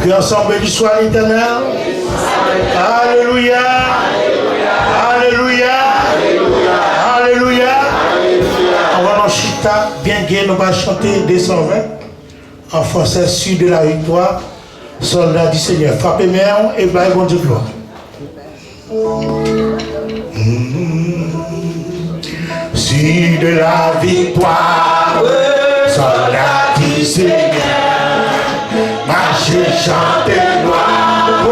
Que ensemble du soir l'éternel. Alléluia. Alléluia. Alléluia. On va dans Chita, bien gai, nous allons chanter 220 en français sur de la victoire. Soldat du Seigneur, frappez main et baillez bon Dieu gloire. Sur de la victoire, soldat du Seigneur, marche, chante, gloire,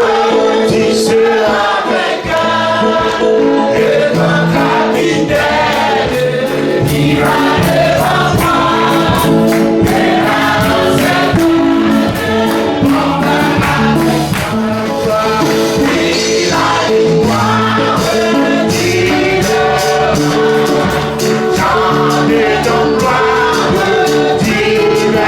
tu seras vainqueur, et ton capitaine ira devant toi, et annoncer ton et la victoire, chante ton gloire, divine.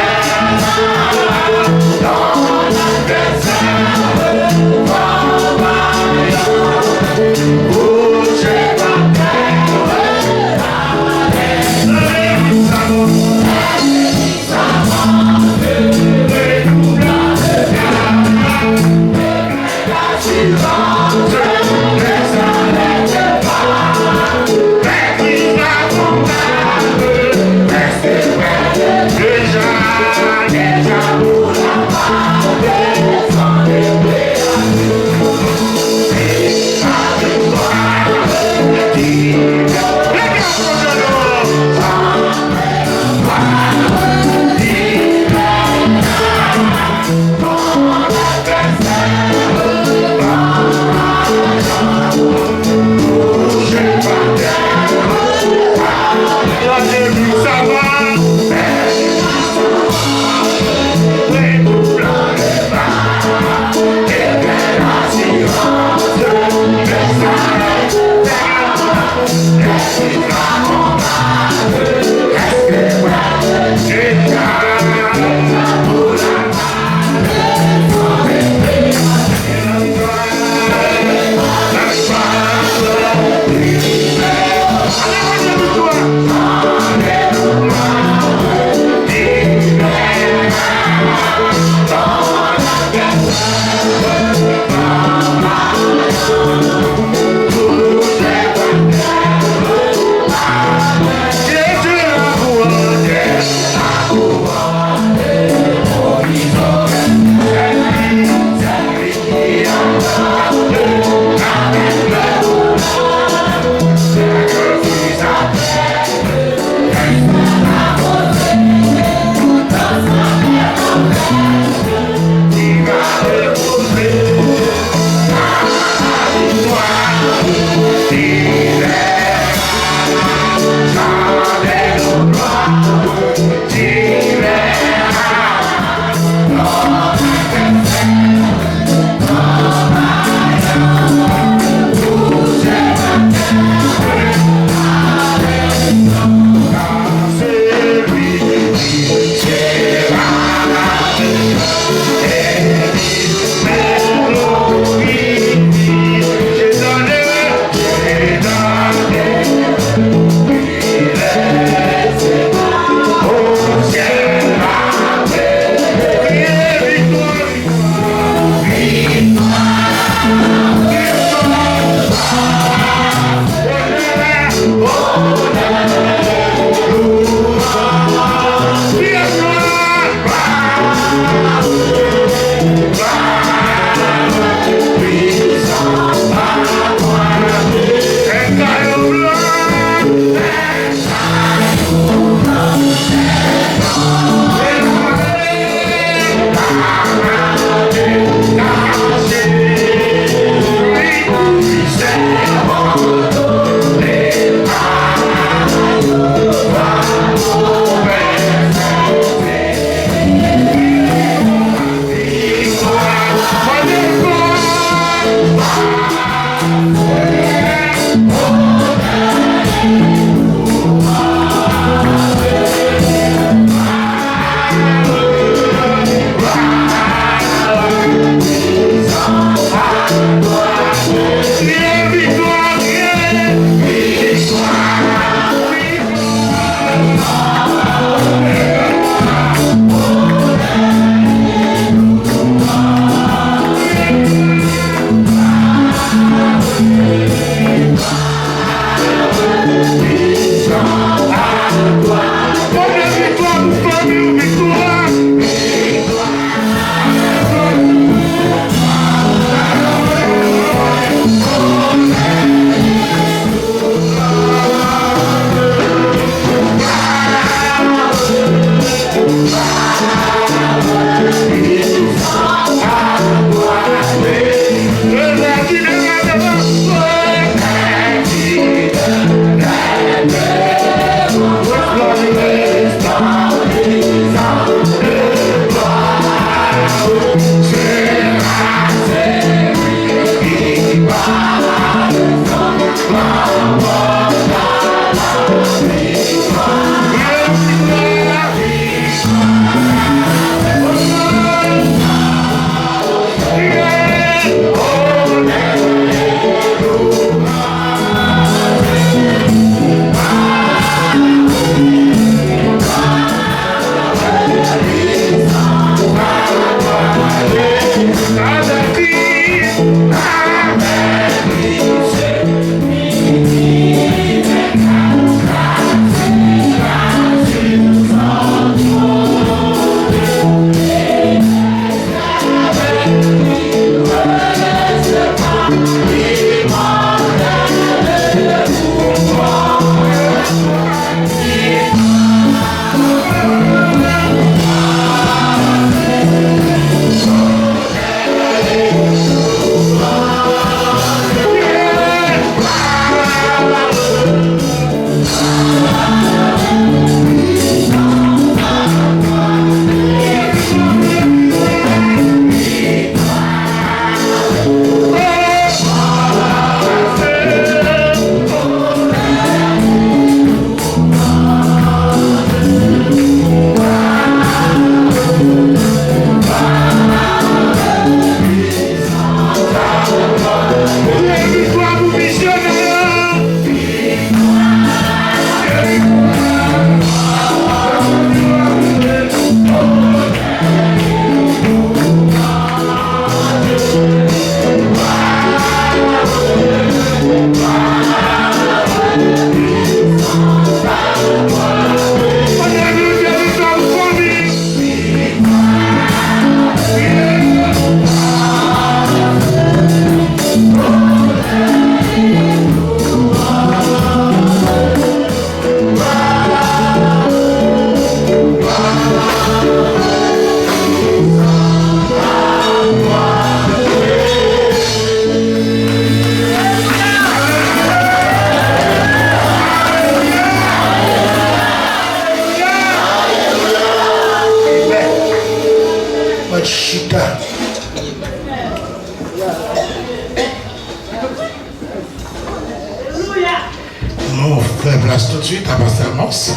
On fait place tout de suite à Pasteur Mons.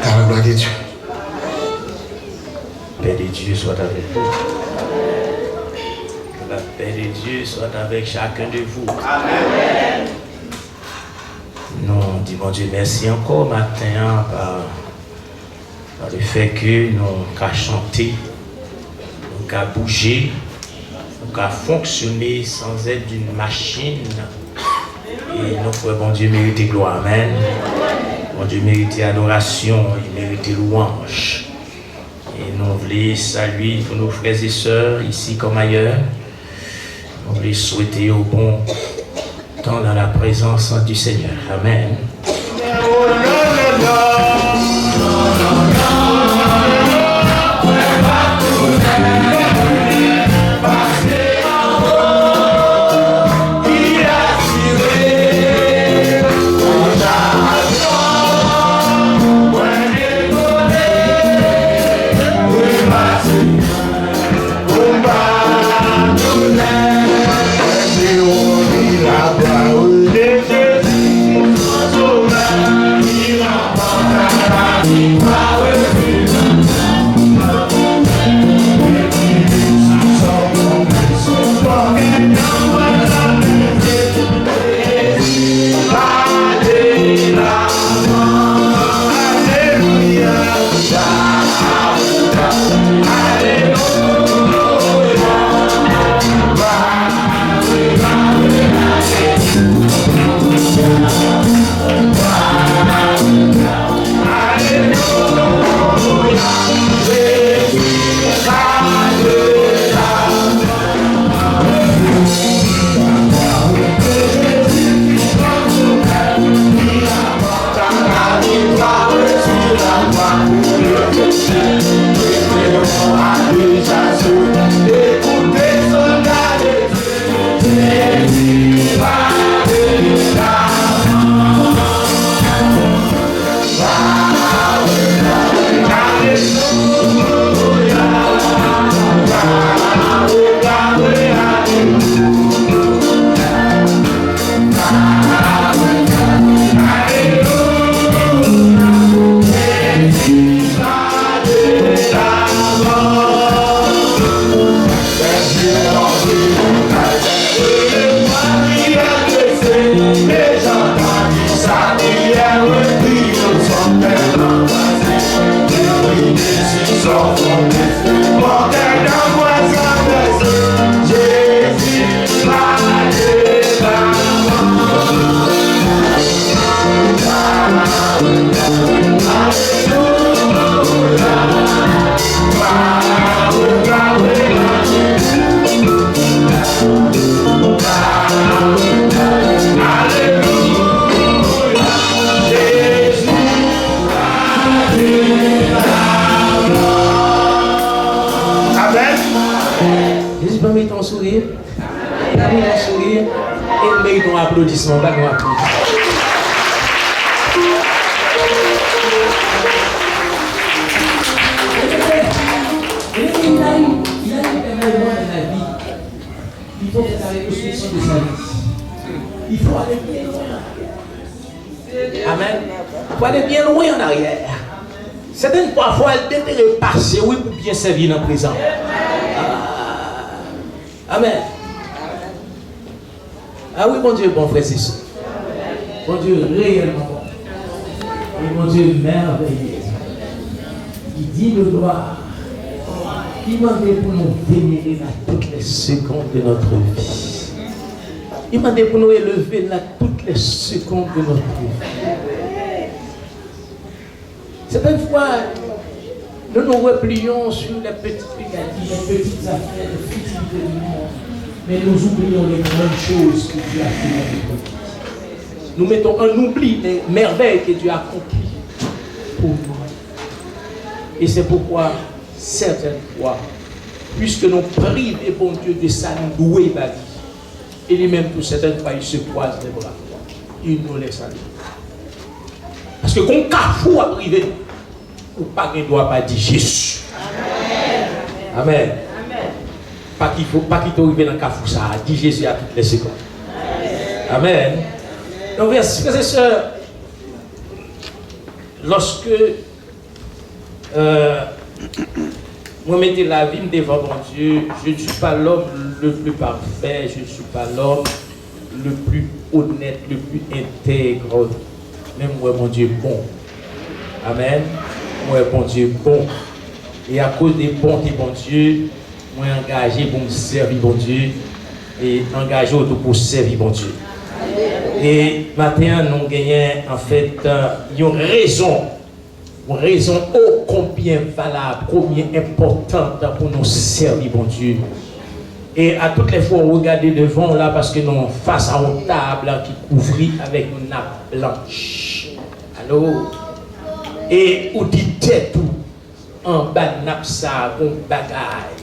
Car la gloire de Dieu. Paix de Dieu soit avec vous. Que la paix de Dieu soit avec chacun de vous. Amen. Nous disons Dieu merci encore matin par le fait que nous avons chanté, nous avons bougé, nous avons fonctionné sans aide d'une machine. Et notre bon Dieu mérite gloire. Amen. Bon Dieu mérite adoration, il mérite louange. Et nous voulons saluer tous nos frères et sœurs, ici comme ailleurs. Nous voulons souhaiter au bon temps dans la présence du Seigneur. Amen. Applaudissements, là, nous applaudissons. Il a eu énormément de la vie. Il faut faire la reconstruction de sa vie. Il faut aller bien loin. Amen. Il faut aller bien loin en arrière. Certaines fois, elle déterre passer, oui, pour bien servir dans le présent. Amen. Ah oui, mon Dieu, bon frère, c'est ça. Mon Dieu, réellement bon. Et mon Dieu, merveilleux. Il dit de gloire. Il m'a demandé pour nous vénérer à toutes les secondes de notre vie. Il m'a demandé pour nous élever à toutes les secondes de notre vie. Certaines fois, nous nous replions sur les petites négatives, les petites affaires, les futilités du monde. Mais nous oublions les grandes choses que Dieu a fait dans notre vie. Nous mettons en oubli les merveilles que Dieu a accomplies pour nous. Et c'est pourquoi, certaines fois, puisque nous privons les bons Dieu de ça, nous douons la vie. Et lui-même, pour certaines fois, il se croise les bras. Il nous laisse aller. Parce que quand on cafou à priver, ou pas ne doit pas dire Jésus. Amen. Amen. Pas qu'il faut pas qu'il t'arrive dans le cafou ça, dit Jésus à toutes les secondes. Amen. Donc, frères et sœurs, lorsque moi mettez la vie devant mon Dieu, je ne suis pas l'homme le plus parfait, je ne suis pas l'homme le plus honnête, le plus intègre. Mais moi, mon Dieu, bon. Amen. Moi, mon Dieu, bon. Et à cause des bontés, bon Dieu, moi engagé pour me servir, bon Dieu, et engagé autour pour servir, bon Dieu. Et maintenant, nous gagnons en fait une raison ô combien valable, combien importante pour nous servir, bon Dieu. Et à toutes les fois, on regarde devant là parce que nous face à une table qui couvrit avec une nappe blanche. Allô? Et on dit tout en bas de nappe ça, un bagaille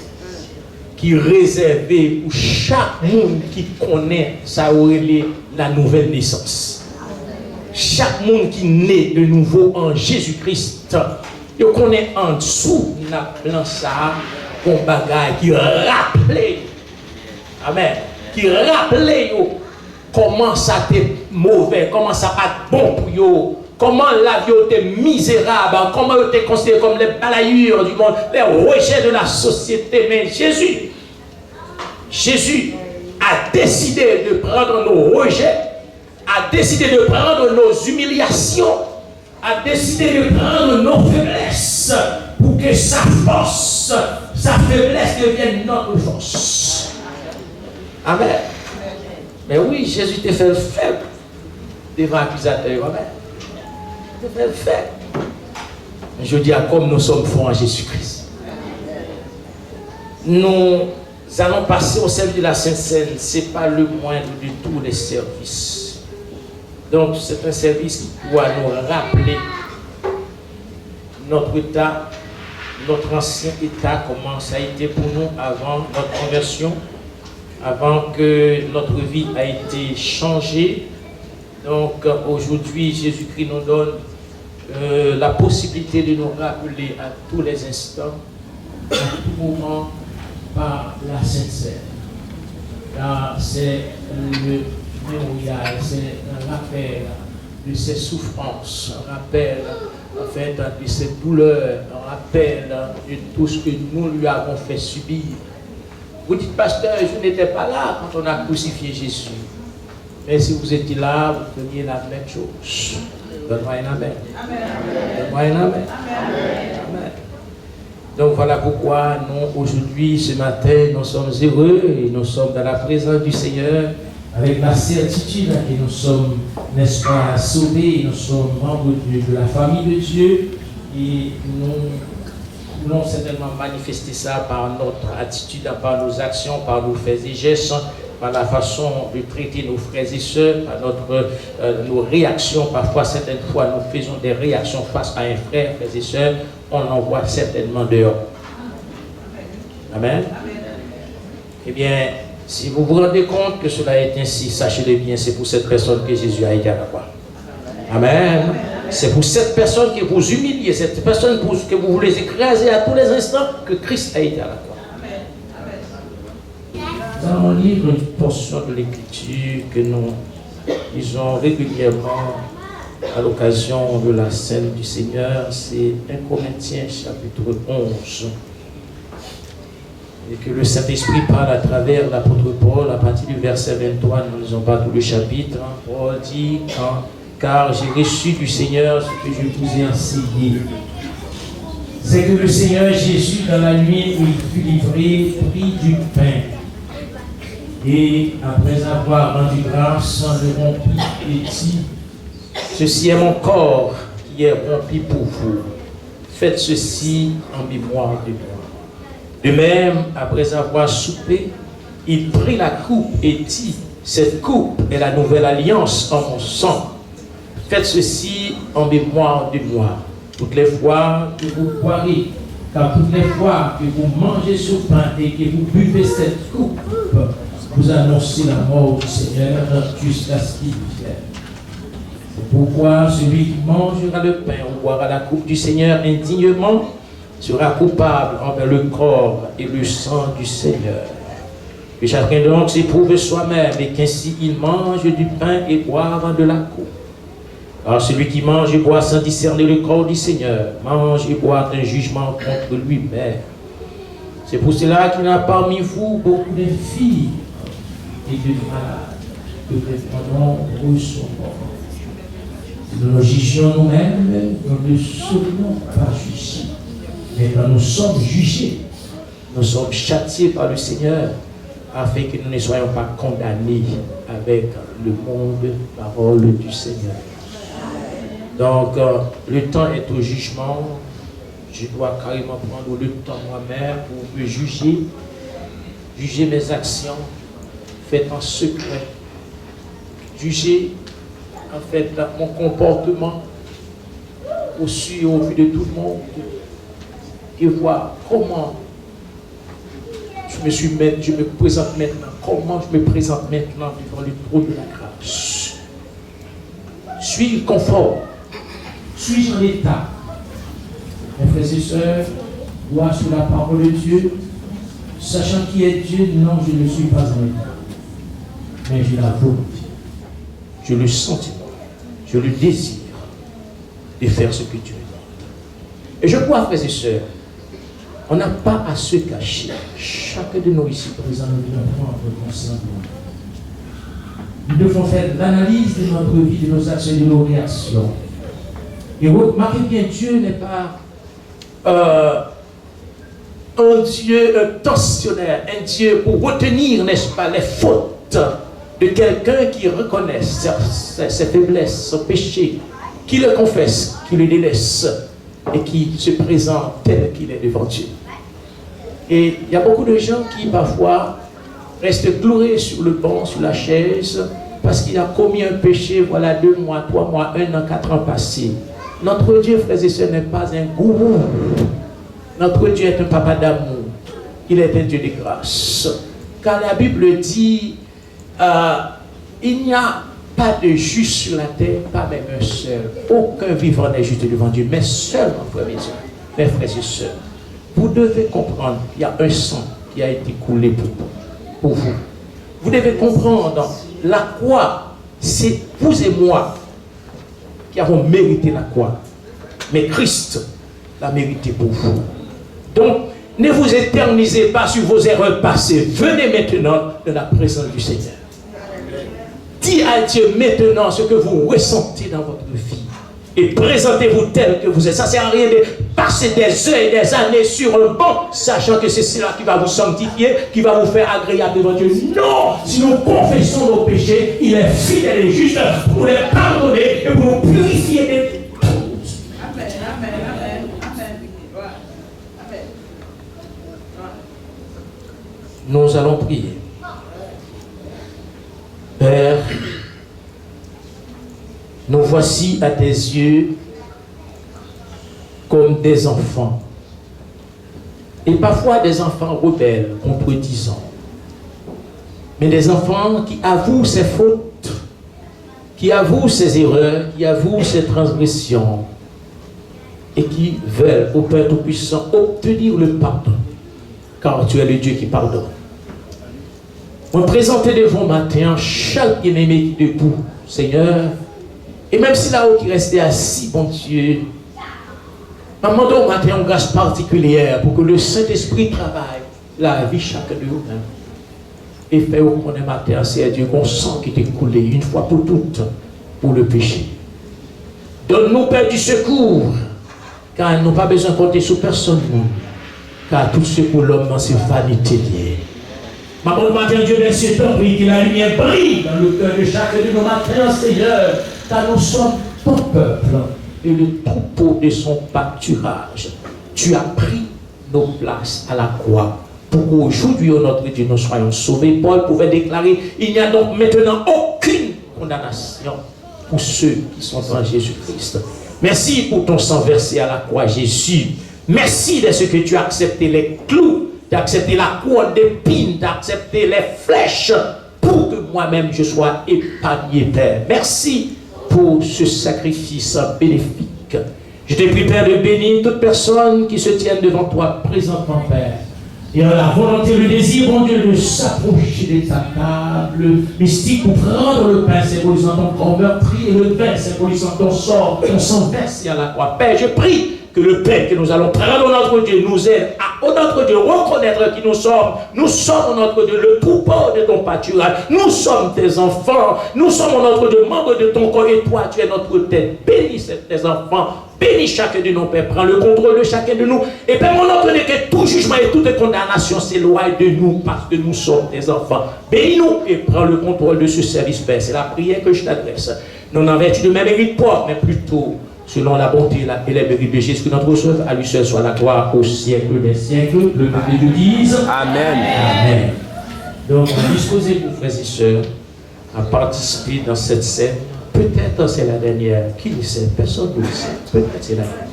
qui est réservé pour chaque monde qui connaît ça aurait la nouvelle naissance. Chaque monde qui naît de nouveau en Jésus-Christ, il connaît en dessous de nappe blanche ça, un bagaille qui rappelle. Amen. Qui rappelle comment ça était mauvais, comment ça pas bon pour vous, comment la vie était misérable, comment vous était considéré comme les balayures du monde, les rejets de la société. Mais Jésus a décidé de prendre nos rejets, a décidé de prendre nos humiliations, a décidé de prendre nos faiblesses pour que sa force, sa faiblesse devienne notre force. Amen. Mais oui, Jésus t'a fait faible devant l'accusateur. Amen. Il t'a fait faible. Je dis à comme nous sommes forts en Jésus-Christ. Nous allons passer au service de la Sainte Seine. Ce n'est pas le moindre de tous les services. Donc c'est un service qui doit nous rappeler notre état, notre ancien état, comment ça a été pour nous avant notre conversion. Avant que notre vie a été changée. Donc aujourd'hui, Jésus-Christ nous donne la possibilité de nous rappeler à tous les instants, à tout moment, par la Sainte Seine. Car c'est le mémorial, c'est un rappel de ses souffrances, un rappel en fait de ses douleurs, un rappel de tout ce que nous lui avons fait subir. Vous dites, pasteur, je n'étais pas là quand on a crucifié Jésus. Mais si vous étiez là, vous preniez la même chose. Donne-moi un amen. Donne-moi un amen. Amen. Donc voilà pourquoi nous, aujourd'hui, ce matin, nous sommes heureux et nous sommes dans la présence du Seigneur avec la certitude que nous sommes, n'est-ce pas, sauvés, nous sommes membres de la famille de Dieu et nous voulons certainement manifester ça par notre attitude, par nos actions, par nos faits et gestes, par la façon de traiter nos frères et sœurs, par nos réactions. Parfois, certaines fois, nous faisons des réactions face à un frère, frères et sœurs, on l'envoie certainement dehors. Amen. Eh bien, si vous vous rendez compte que cela est ainsi, sachez-le bien, c'est pour cette personne que Jésus a été à la croix. Amen. C'est pour cette personne que vous humiliez, cette personne que vous voulez écraser à tous les instants, que Christ a été à la croix. Nous allons lire une portion de l'Écriture que nous lisons régulièrement à l'occasion de la scène du Seigneur. C'est 1 Corinthiens chapitre 11. Et que le Saint-Esprit parle à travers l'apôtre Paul à partir du verset 23. Nous ne lisons pas tout le chapitre. Paul dit car j'ai reçu du Seigneur ce que je vous ai enseigné. C'est que le Seigneur Jésus, dans la nuit où il fut livré, prit du pain. Et après avoir rendu grâce, le rompit et dit, ceci est mon corps qui est rompu pour vous. Faites ceci en mémoire de moi. De même, après avoir soupé, il prit la coupe et dit, cette coupe est la nouvelle alliance en mon sang. Faites ceci en mémoire de moi. Toutes les fois que vous boirez, car toutes les fois que vous mangez ce pain et que vous buvez cette coupe, vous annoncez la mort du Seigneur jusqu'à ce qu'il vienne. C'est pourquoi celui qui mangera le pain ou boira la coupe du Seigneur indignement sera coupable envers le corps et le sang du Seigneur. Que chacun donc s'éprouve soi-même et qu'ainsi il mange du pain et boive de la coupe. Car celui qui mange et boit sans discerner le corps du Seigneur, mange et boit un jugement contre lui-même. C'est pour cela qu'il y a parmi vous beaucoup de filles et de malades, que nous prenons recevoir. Si nous nous jugions nous-mêmes, nous ne serions pas jugés. Mais quand nous sommes jugés, nous sommes châtiés par le Seigneur, afin que nous ne soyons pas condamnés avec le monde, parole du Seigneur. Donc, le temps est au jugement. Je dois carrément prendre le temps moi-même pour me juger mes actions faites en secret, juger en fait mon comportement aussi au vu de tout le monde et voir comment je me présente maintenant, comment je me présente maintenant devant le trône de la grâce. Suis-je conforme? Suis-je en état? Mes frères et sœurs, droit sur la parole de Dieu, sachant qui est Dieu, non, je ne suis pas en état. Mais j'ai la volonté, j'ai le sentiment, j'ai le désir de faire ce que Dieu demande. Et je crois, frères et sœurs, on n'a pas à se cacher. Chacun de nous ici présents, nous devons prendre conscience. Nous devons faire l'analyse de notre vie, de nos actions et de nos réactions. Et remarquez bien, Dieu n'est pas un Dieu tensionnaire, un Dieu pour retenir, n'est-ce pas, les fautes de quelqu'un qui reconnaît ses faiblesses, son péché, qui le confesse, qui le délaisse et qui se présente tel qu'il est devant Dieu. Et il y a beaucoup de gens qui parfois restent cloués sur le banc, sur la chaise, parce qu'il a commis un péché, voilà 2 mois, 3 mois, 1 an, 4 ans passés. Notre Dieu, frères et sœurs, n'est pas un gourou. Notre Dieu est un papa d'amour. Il est un Dieu de grâce. Car la Bible dit, il n'y a pas de juste sur la terre, pas même un seul. Aucun vivant n'est juste devant Dieu, mais seulement, mes frères et sœurs. Vous devez comprendre qu'il y a un sang qui a été coulé pour vous. Vous devez comprendre, la croix, c'est vous et moi qui avons mérité la croix. Mais Christ l'a mérité pour vous. Donc, ne vous éternisez pas sur vos erreurs passées. Venez maintenant de la présence du Seigneur. Dis à Dieu maintenant ce que vous ressentez dans votre vie. Et présentez-vous tel que vous êtes. Ça ne sert à rien de passer des heures et des années sur un banc, sachant que c'est cela qui va vous sanctifier, qui va vous faire agréable devant Dieu. Non! Si nous confessons nos péchés, il est fidèle et juste pour les pardonner et pour nous purifier des choses. Amen, amen, amen, amen. Amen. Nous allons prier. Père, nous voici à tes yeux comme des enfants. Et parfois des enfants rebelles, contredisants. Mais des enfants qui avouent ses fautes, qui avouent ses erreurs, qui avouent ses transgressions et qui veulent au Père Tout-Puissant obtenir le pardon. Car tu es le Dieu qui pardonne. On présentait devant matin chaque bien-aimé qui est debout, Seigneur. Et même si là-haut qui restait assis, bon Dieu, maman au matin une grâce particulière pour que le Saint-Esprit travaille la vie chacun de nous. Et fait au qu'on est matin, c'est Dieu qu'on sent qui t'est coulé une fois pour toutes pour le péché. Donne-nous, Père, du secours, car nous n'avons pas besoin de compter sur personne, car tout ce que l'homme dans ses vanités liées. Maman, matin, Dieu, merci, t'en prie, que la lumière brille dans le cœur de chacun de nos matins, Seigneur, car nous sommes ton peuple et le troupeau de son pâturage. Tu as pris nos places à la croix pour qu'aujourd'hui, oh notre Dieu, nous soyons sauvés. Paul pouvait déclarer, il n'y a donc maintenant aucune condamnation pour ceux qui sont en Jésus-Christ. Merci pour ton sang versé à la croix, Jésus. Merci de ce que tu as accepté les clous, tu as accepté la couronne d'épines, tu as accepté les flèches pour que moi-même je sois épargné, Père. Merci pour ce sacrifice bénéfique. Je te prie, Père, de bénir toute personne qui se tienne devant toi présentement, Père. Et en la volonté, le désir, mon Dieu, de s'approcher de ta table mystique pour prendre le pain symbolisant ton corps meurtri et le pain symbolisant ton sang versé à la croix. Père, je prie que le pain que nous allons prendre, notre Dieu, nous aide à, notre Dieu, reconnaître qui nous sommes. Nous sommes, notre Dieu, le troupeau de ton pâturage. Nous sommes tes enfants. Nous sommes, notre Dieu, membres de ton corps. Et toi, tu es notre tête. Bénis tes enfants. Bénis chacun de nous, Père. Prends le contrôle de chacun de nous. Et Père, mon notre Dieu, que tout jugement et toute condamnation s'éloigne de nous parce que nous sommes tes enfants. Bénis-nous et prends le contrôle de ce service, Père. C'est la prière que je t'adresse. Non en vertu de mes mérites propres, mais plutôt selon la bonté et les mérites de Jésus, que notre sauveur, à lui seul soit la gloire au siècle des siècles. Le peuple de Dieu dise Amen. Amen. Donc, disposez-vous, frères et sœurs, à participer dans cette scène. Peut-être c'est la dernière. Qui le sait? Personne ne le sait. Peut-être c'est la dernière.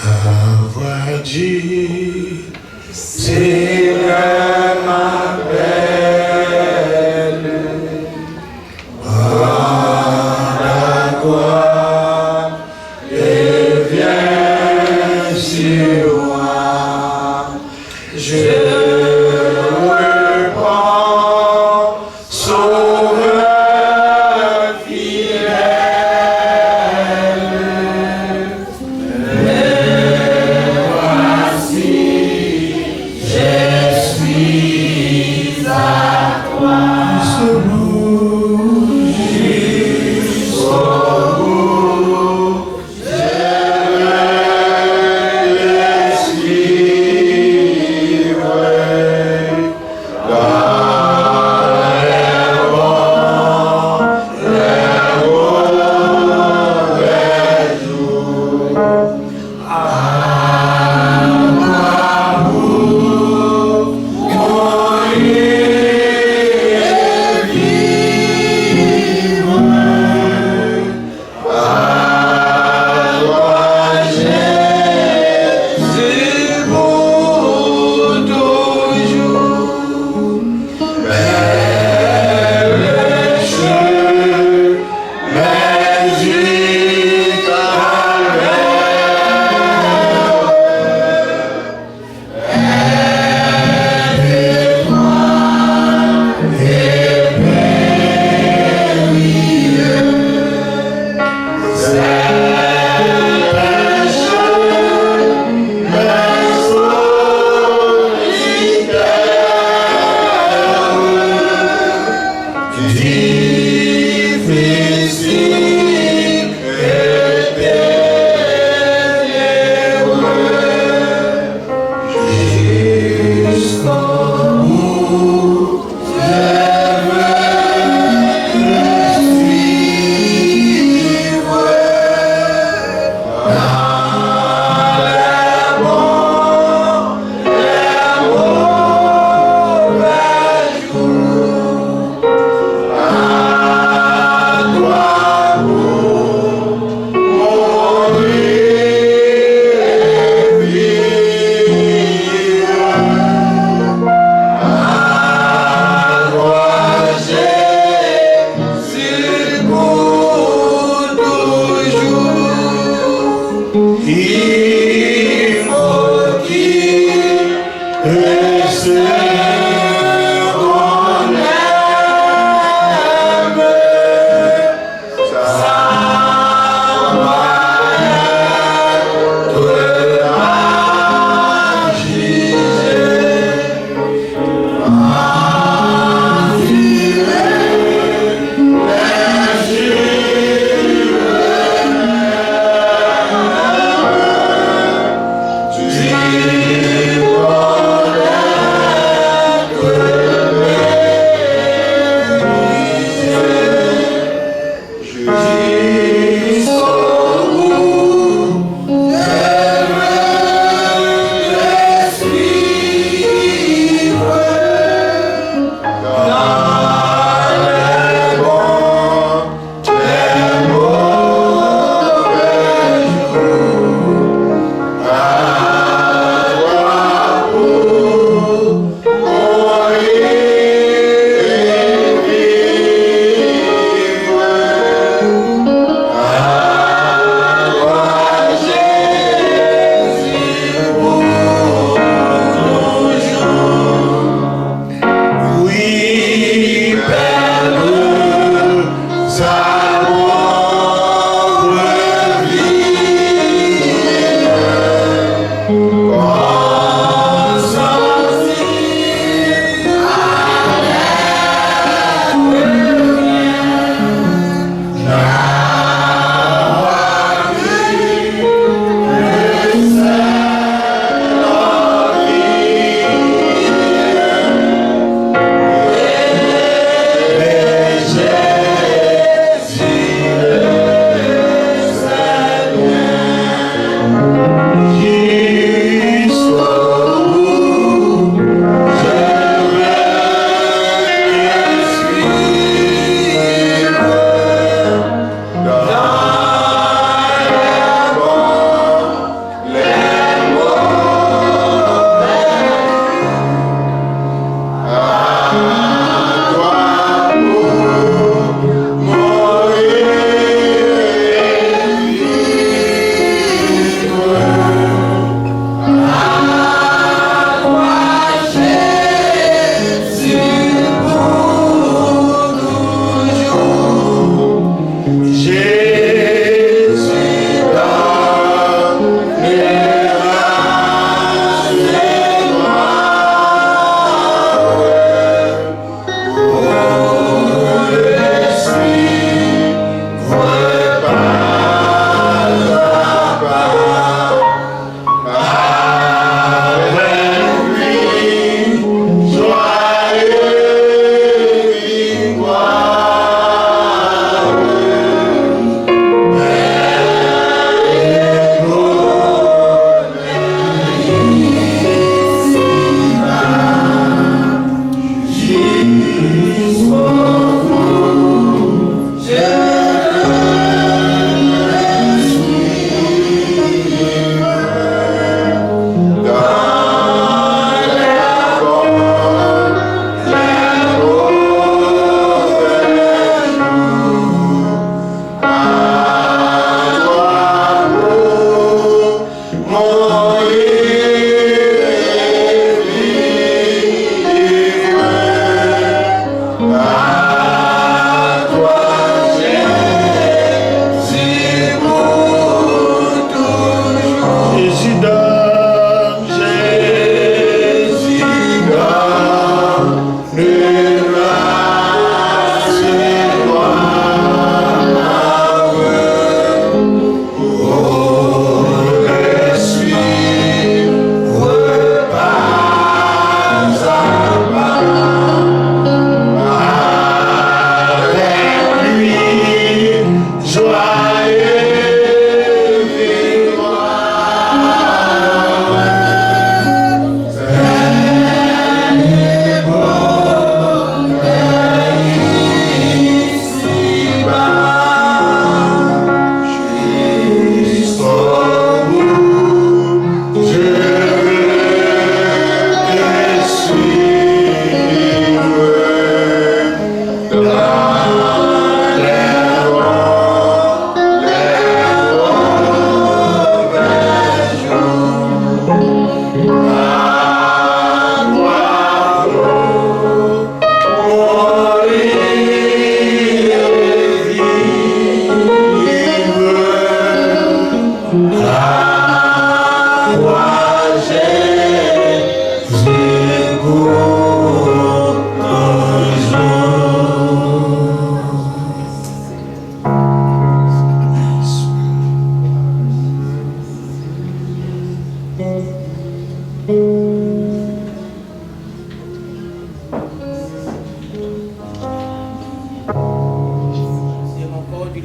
Avoir dit, Seigneur m'appelle, prends la gloire et viens sur moi. Je reprends, sauveur fidèle. Mais voici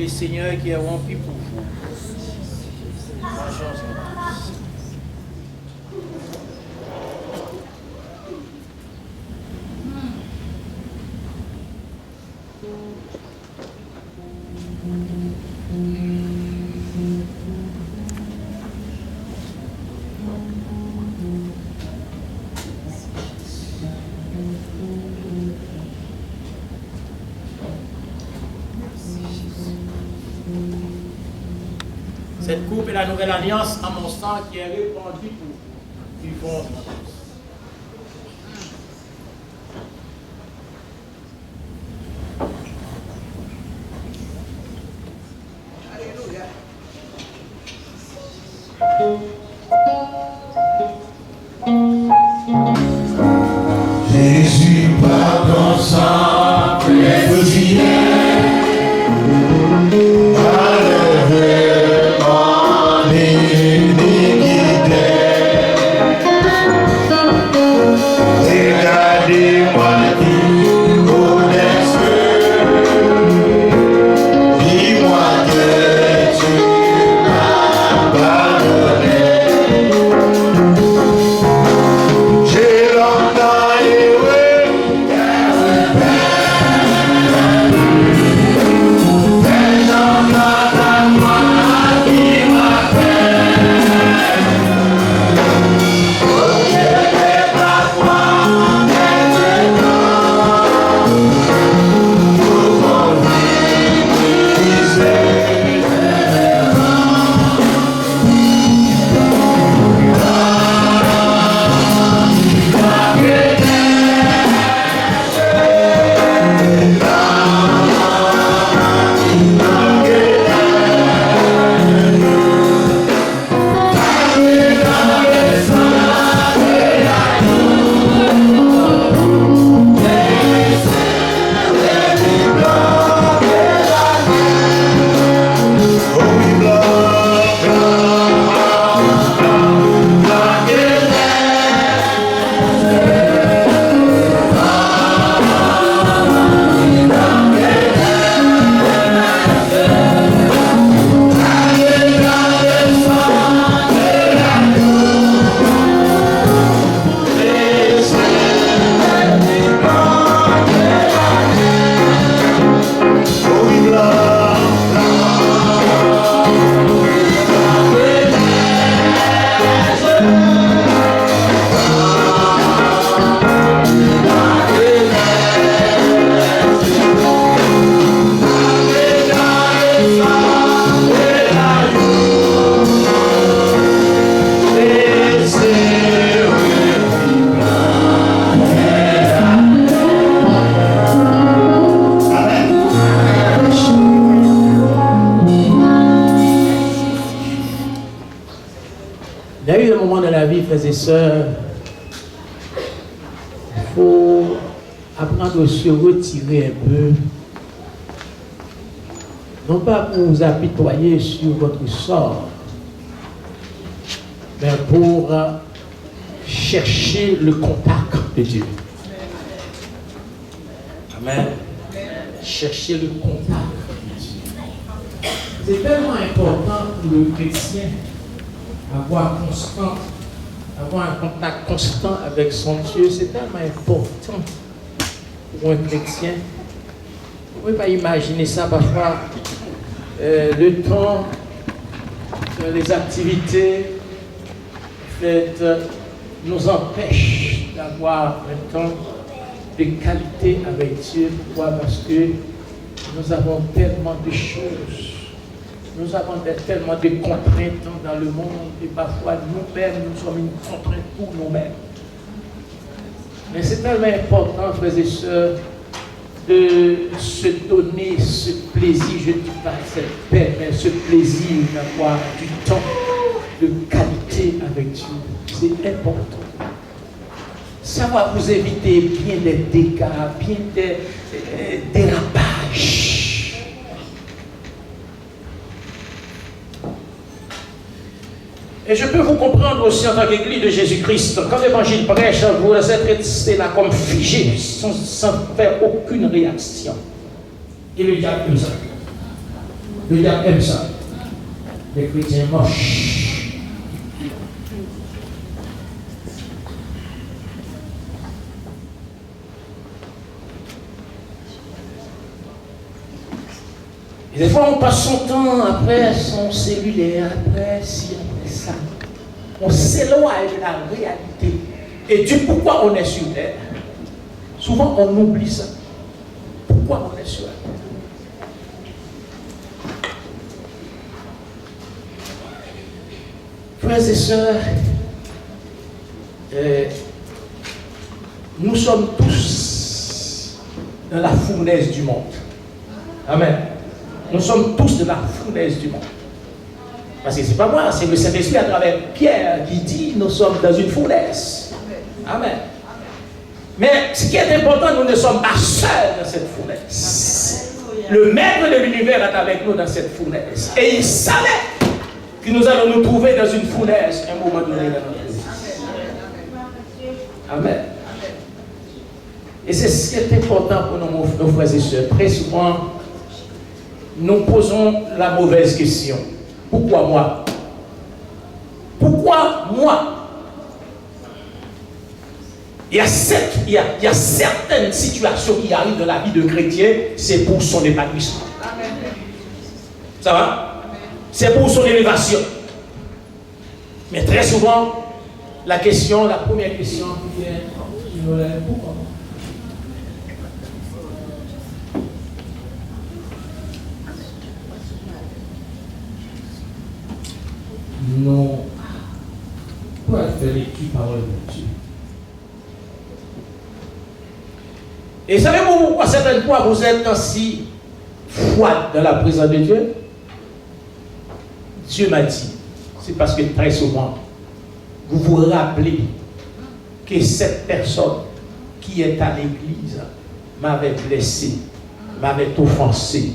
le Seigneur qui est rempli pour vous. Mangeons ensemble. Cette coupe est la nouvelle alliance à mon sang qui est répandue pour vous. Vivons. Alléluia. Jésus par ton sang préféré a levé mon iniquité. Regardez-moi qui connaisse, dis-moi que tu m'as pardonné. J'ai longtemps erré, mais j'en à moi qui m'a fait. Oh, je n'ai pas foi, mais je pour mon misère. Il y a eu un moment dans la vie, frères et sœurs, il faut apprendre à se retirer un peu. Non pas pour vous apitoyer sur votre sort, mais pour chercher le contact de Dieu. Amen. Chercher le contact de Dieu. C'est tellement important pour le chrétien avoir un contact constant avec son Dieu. C'est tellement important pour un chrétien. Vous ne pouvez pas imaginer ça parfois. Le temps, les activités faites nous empêchent d'avoir un temps de qualité avec Dieu. Pourquoi? Parce que nous avons tellement de choses. Nous avons tellement de contraintes dans le monde et parfois nous-mêmes, nous sommes une contrainte pour nous-mêmes. Mais c'est tellement important, frères et sœurs, de se donner ce plaisir, je ne dis pas cette paix, mais ce plaisir d'avoir du temps de qualité avec Dieu. C'est important. Ça va vous éviter bien des dégâts, bien des dérapages. Et je peux vous comprendre aussi en tant qu'Église de Jésus-Christ, quand l'Évangile prêche, vous êtes restés là comme figés, sans faire aucune réaction. Et le diable nous a. Le diable aime ça. Les chrétiens moches. Et des fois, on passe son temps après son cellulaire, après ci, après ça. On s'éloigne de la réalité. Et du pourquoi on est sur terre. Souvent, on oublie ça. Pourquoi on est sur terre? Frères et sœurs, nous sommes tous dans la fournaise du monde. Amen. Nous sommes tous de la fournaise du monde. Parce que ce n'est pas moi, c'est le Saint-Esprit à travers Pierre qui dit nous sommes dans une fournaise. Amen. Mais ce qui est important, nous ne sommes pas seuls dans cette fournaise. Le maître de l'univers est avec nous dans cette fournaise. Et il savait que nous allons nous trouver dans une fournaise à un moment donné dans notre vie. Amen. Et c'est ce qui est important pour nos frères et sœurs. Très souvent, nous posons la mauvaise question. Pourquoi moi? Pourquoi moi? Il y a certaines situations qui arrivent dans la vie de chrétien, c'est pour son épanouissement. Ça va? C'est pour son élévation. Mais très souvent, la première question qui vient, pourquoi? Non. Pourquoi faire l'équipe parole de Dieu? Et savez-vous pourquoi certaines fois vous êtes ainsi froide dans la présence de Dieu? Dieu m'a dit, c'est parce que très souvent, vous vous rappelez que cette personne qui est à l'église m'avait blessé, m'avait offensé,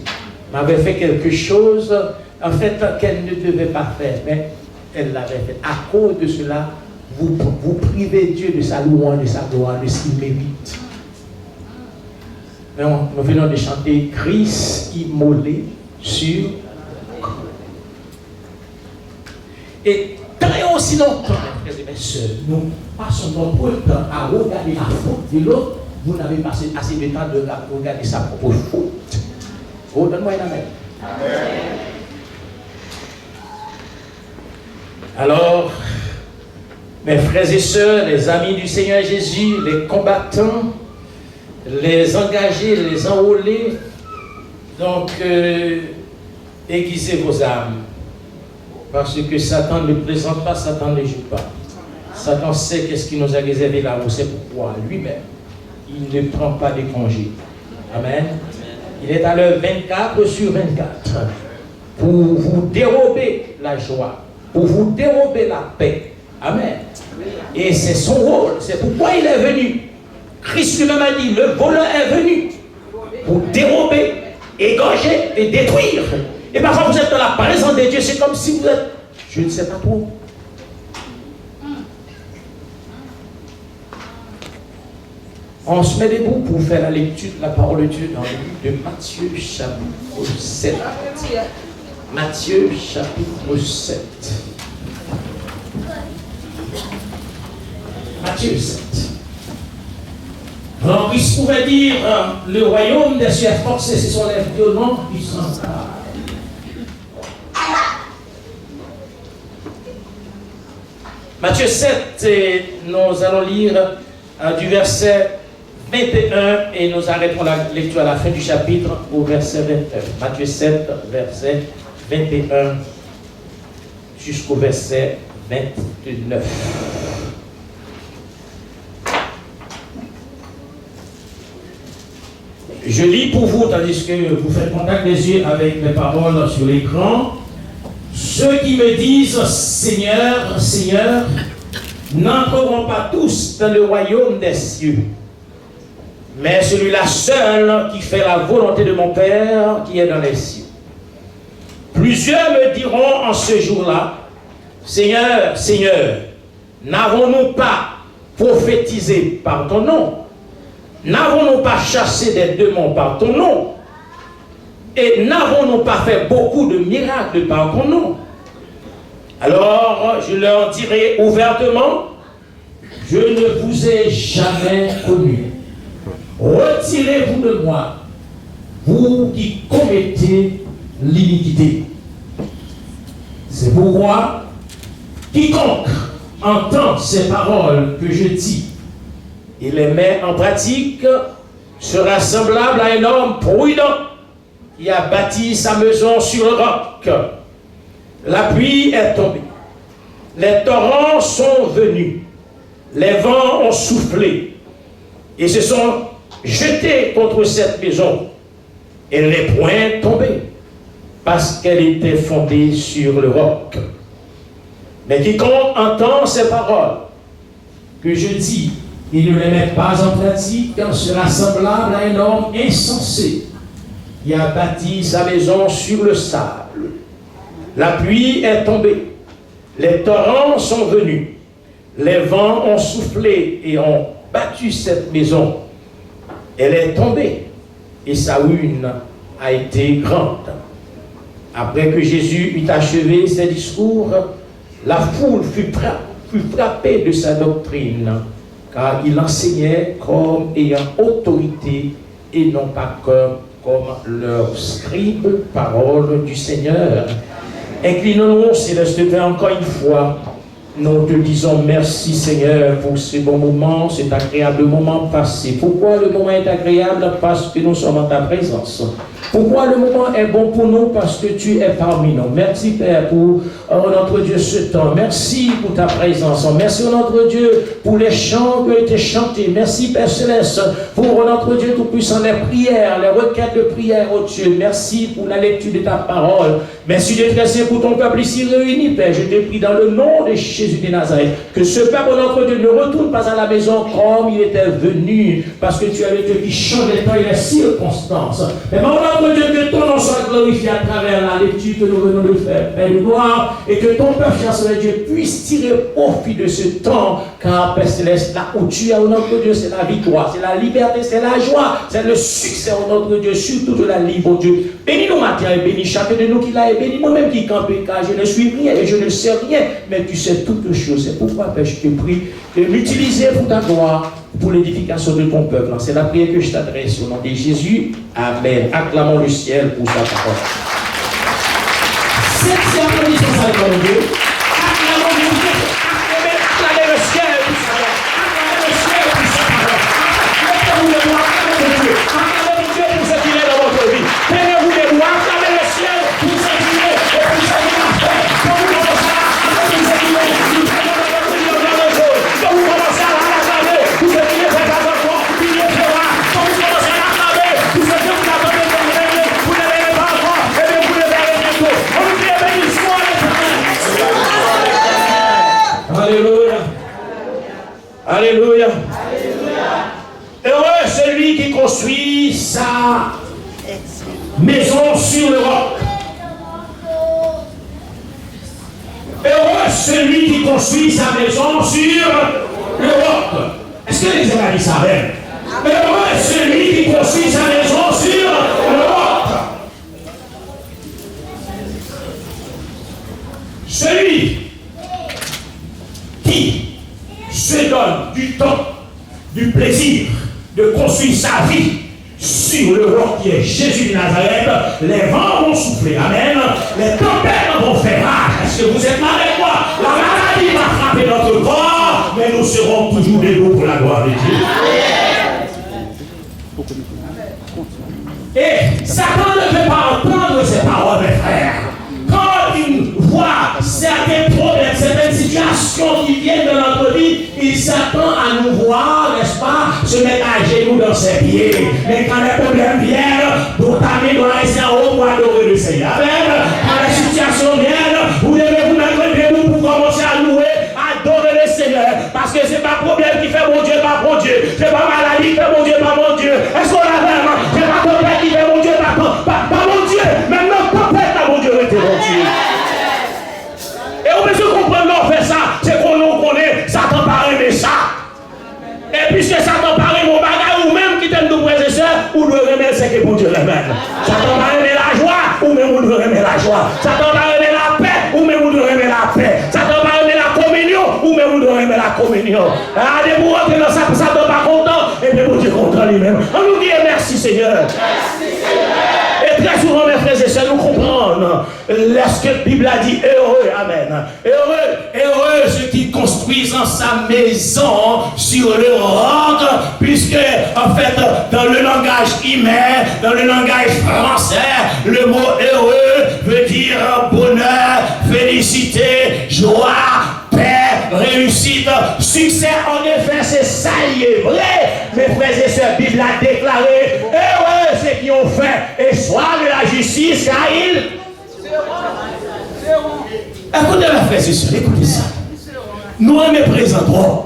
m'avait fait quelque chose en fait qu'elle ne devait pas faire, mais elle l'avait fait. À cause de cela, vous privez Dieu de sa louange, de sa gloire, de ce qu'il mérite. Nous venons de chanter Christ immolé sur. Et très aussi longtemps, mes frères et mes sœurs, nous passons notre temps à regarder la faute de l'autre. Vous n'avez pas assez de temps de regarder sa propre faute. Oh, donne-moi un amen. Amen. Alors, mes frères et sœurs, les amis du Seigneur Jésus, les combattants, les engagés, les enrôlés, donc aiguisez vos âmes. Parce que Satan ne plaisante pas, Satan ne joue pas. Satan sait qu'est-ce qui nous a réservé là, on sait pourquoi. Lui-même, il ne prend pas de congé. Amen. Il est à l'heure 24 sur 24 pour vous dérober la joie, pour vous dérober la paix. Amen. Et c'est son rôle, c'est pourquoi il est venu. Christ lui-même a dit, le voleur est venu pour dérober, égorger et détruire. Et parfois vous êtes dans la présence de Dieu, c'est comme si vous êtes, je ne sais pas trop. On se met debout pour faire la lecture de la parole de Dieu dans le livre de Matthieu chapitre 7. Matthieu chapitre 7. Matthieu 7. Alors Christ pouvait dire, le royaume des cieux est forcé, ce sont les violents qui sont là. Matthieu 7, nous allons lire du verset 21 et nous arrêtons la lecture à la fin du chapitre au verset 21. Matthieu 7, verset 21 jusqu'au verset 29. Je lis pour vous, tandis que vous faites contact des yeux avec les paroles sur l'écran. Ceux qui me disent Seigneur, Seigneur, n'entreront pas tous dans le royaume des cieux, mais celui-là seul qui fait la volonté de mon Père qui est dans les cieux. Plusieurs me diront en ce jour-là, Seigneur, Seigneur, n'avons-nous pas prophétisé par ton nom? N'avons-nous pas chassé des démons par ton nom? Et n'avons-nous pas fait beaucoup de miracles par ton nom? Alors je leur dirai ouvertement, je ne vous ai jamais connu. Retirez-vous de moi, vous qui commettez l'iniquité. C'est pourquoi quiconque entend ces paroles que je dis et les met en pratique sera semblable à un homme prudent qui a bâti sa maison sur le roc. La pluie est tombée, les torrents sont venus, les vents ont soufflé et se sont jetés contre cette maison. Elle n'est point tombée parce qu'elle était fondée sur le roc. Mais quiconque entend ces paroles que je dis et ne les met pas en pratique sera semblable à un homme insensé qui a bâti sa maison sur le sable. La pluie est tombée, les torrents sont venus, les vents ont soufflé et ont battu cette maison. Elle est tombée et sa ruine a été grande. Après que Jésus eut achevé ses discours, la foule fut frappée de sa doctrine, car il enseignait comme ayant autorité et non pas comme leur scribe, parole du Seigneur. Inclinons-nous, Céleste Père, encore une fois. Nous te disons merci, Seigneur, pour ce bon moment, cet agréable moment passé. Pourquoi le moment est agréable? Parce que nous sommes en ta présence. Pourquoi le moment est bon pour nous? Parce que tu es parmi nous. Merci, Père, pour notre Dieu ce temps. Merci pour ta présence. Merci, notre Dieu, pour les chants qui ont été chantés. Merci, Père Céleste, pour notre Dieu Tout-Puissant, les prières, les requêtes de prière, oh Dieu. Merci pour la lecture de ta parole. Merci, Dieu très saint, pour ton peuple ici réuni, Père. Je te prie dans le nom de Jésus de Nazareth, que ce peuple, notre Dieu, ne retourne pas à la maison comme il était venu, parce que tu es le Dieu qui change les temps et les circonstances. Mais notre Dieu, que ton nom soit glorifié à travers la lecture que nous venons de faire, Père de gloire, et que ton peuple, cher Dieu, puisse tirer profit de ce temps, car Père Céleste, là où tu es, notre Dieu, c'est la victoire, c'est la liberté, c'est la joie, c'est le succès, notre Dieu, surtout de la libre, oh Dieu. Bénis-nous matin et bénis chacun de nous qui l'a, et bénis moi-même qui campe, car je ne suis rien et je ne sais rien, mais tu sais toutes choses. C'est pourquoi, Père, je te prie de m'utiliser pour ta gloire, pour l'édification de ton peuple. C'est la prière que je t'adresse au nom de Jésus. Amen. Acclamons le ciel pour sa parole. Septième condition, ça le Dieu. Acclamons le ciel. Acclamez le ciel pour sa parole. Acclamez le ciel pour sa parole. Acclamez-vous les doigts, acclamez le Dieu. Acclamez Dieu pour ce qu'il est dans votre vie. Tenez-vous les doigts, acclamez le ciel pour ce qu'il est et pour ce qu'il a fait. Quand vous commencez à acclamer ce qu'il est, vous commencez à l'acclamer pour ce qu'il est fait à votre corps, il le fera. Quand vous commencez à l'acclamer pour ce que vous attendez de venir, vous ne verrez pas encore, et bien vous le verrez bientôt. On vous dit bénissons l'éternel. Alléluia. Alléluia. Heureux celui qui construit sa maison sur le roc. Heureux celui qui construit sa maison sur le roc. Est-ce que les Israélites savaient? Heureux celui qui construit sa maison sur le roc. Celui qui se donne du temps, du plaisir de construire sa vie sur le roc qui est Jésus de Nazareth, les vents vont souffler, amen, les tempêtes vont faire rage. Est-ce que vous êtes là avec moi? La maladie va frapper notre corps, mais nous serons toujours debout pour la gloire de Dieu. Et Satan ne peut pas entendre ces paroles, mes frères. Quand il voit certains problèmes, certaines situations qui viennent de notre vie, il s'attend à nous voir, n'est-ce pas, se mettre à genoux dans ses pieds. Mais quand les problèmes viennent, votre ami doit rester en haut pour adorer le Seigneur. Amen. Quand les situations viennent, vous devez vous mettre debout pour commencer à louer, à adorer le Seigneur. Parce que ce n'est pas problème qui fait mon Dieu, pas mon Dieu. Ce n'est pas maladie qui fait mon Dieu, pas mon Dieu. Est-ce qu'on a vraiment? Ce n'est pas tempête qui fait mon Dieu, pas mon Dieu. Maintenant, tempête, pas mon Dieu, était mon Dieu. Et on peut se comprendre, on fait ça, c'est qu'on nous connaît, Satan pas aimé ça. Et puisque Satan pas aimé mon bagage, ou même qui t'aime de frères et sœurs, ou de remettre, c'est que pour Dieu le même. Satan pas aimé la ou même vous devez aimer la joie. Satan va aimer la paix, ou même vous devez aimer la paix. Satan va aimer la communion, ou même vous devez aimer la communion. Ah, dès vous rentrez dans ça, Satan pas content, et puis vous dites content lui-même. On nous dit merci Seigneur. Merci Seigneur. Et très souvent, mes frères et sœurs, nous comprenons lorsque la Bible a dit heureux, amen. Heureux ceux qui construisent en sa maison sur le roc, puisque, en fait, dans le langage humain, dans le langage français, le mot heureux veut dire bonheur, félicité, joie, paix, réussite, succès. En effet, c'est ça, il est vrai. Mes frères et sœurs, la Bible a déclaré heureux ceux qui ont faim et soif de la justice, car ils. Écoutez, mes frères et sœurs, écoutez ça. Nous aimons présent trop.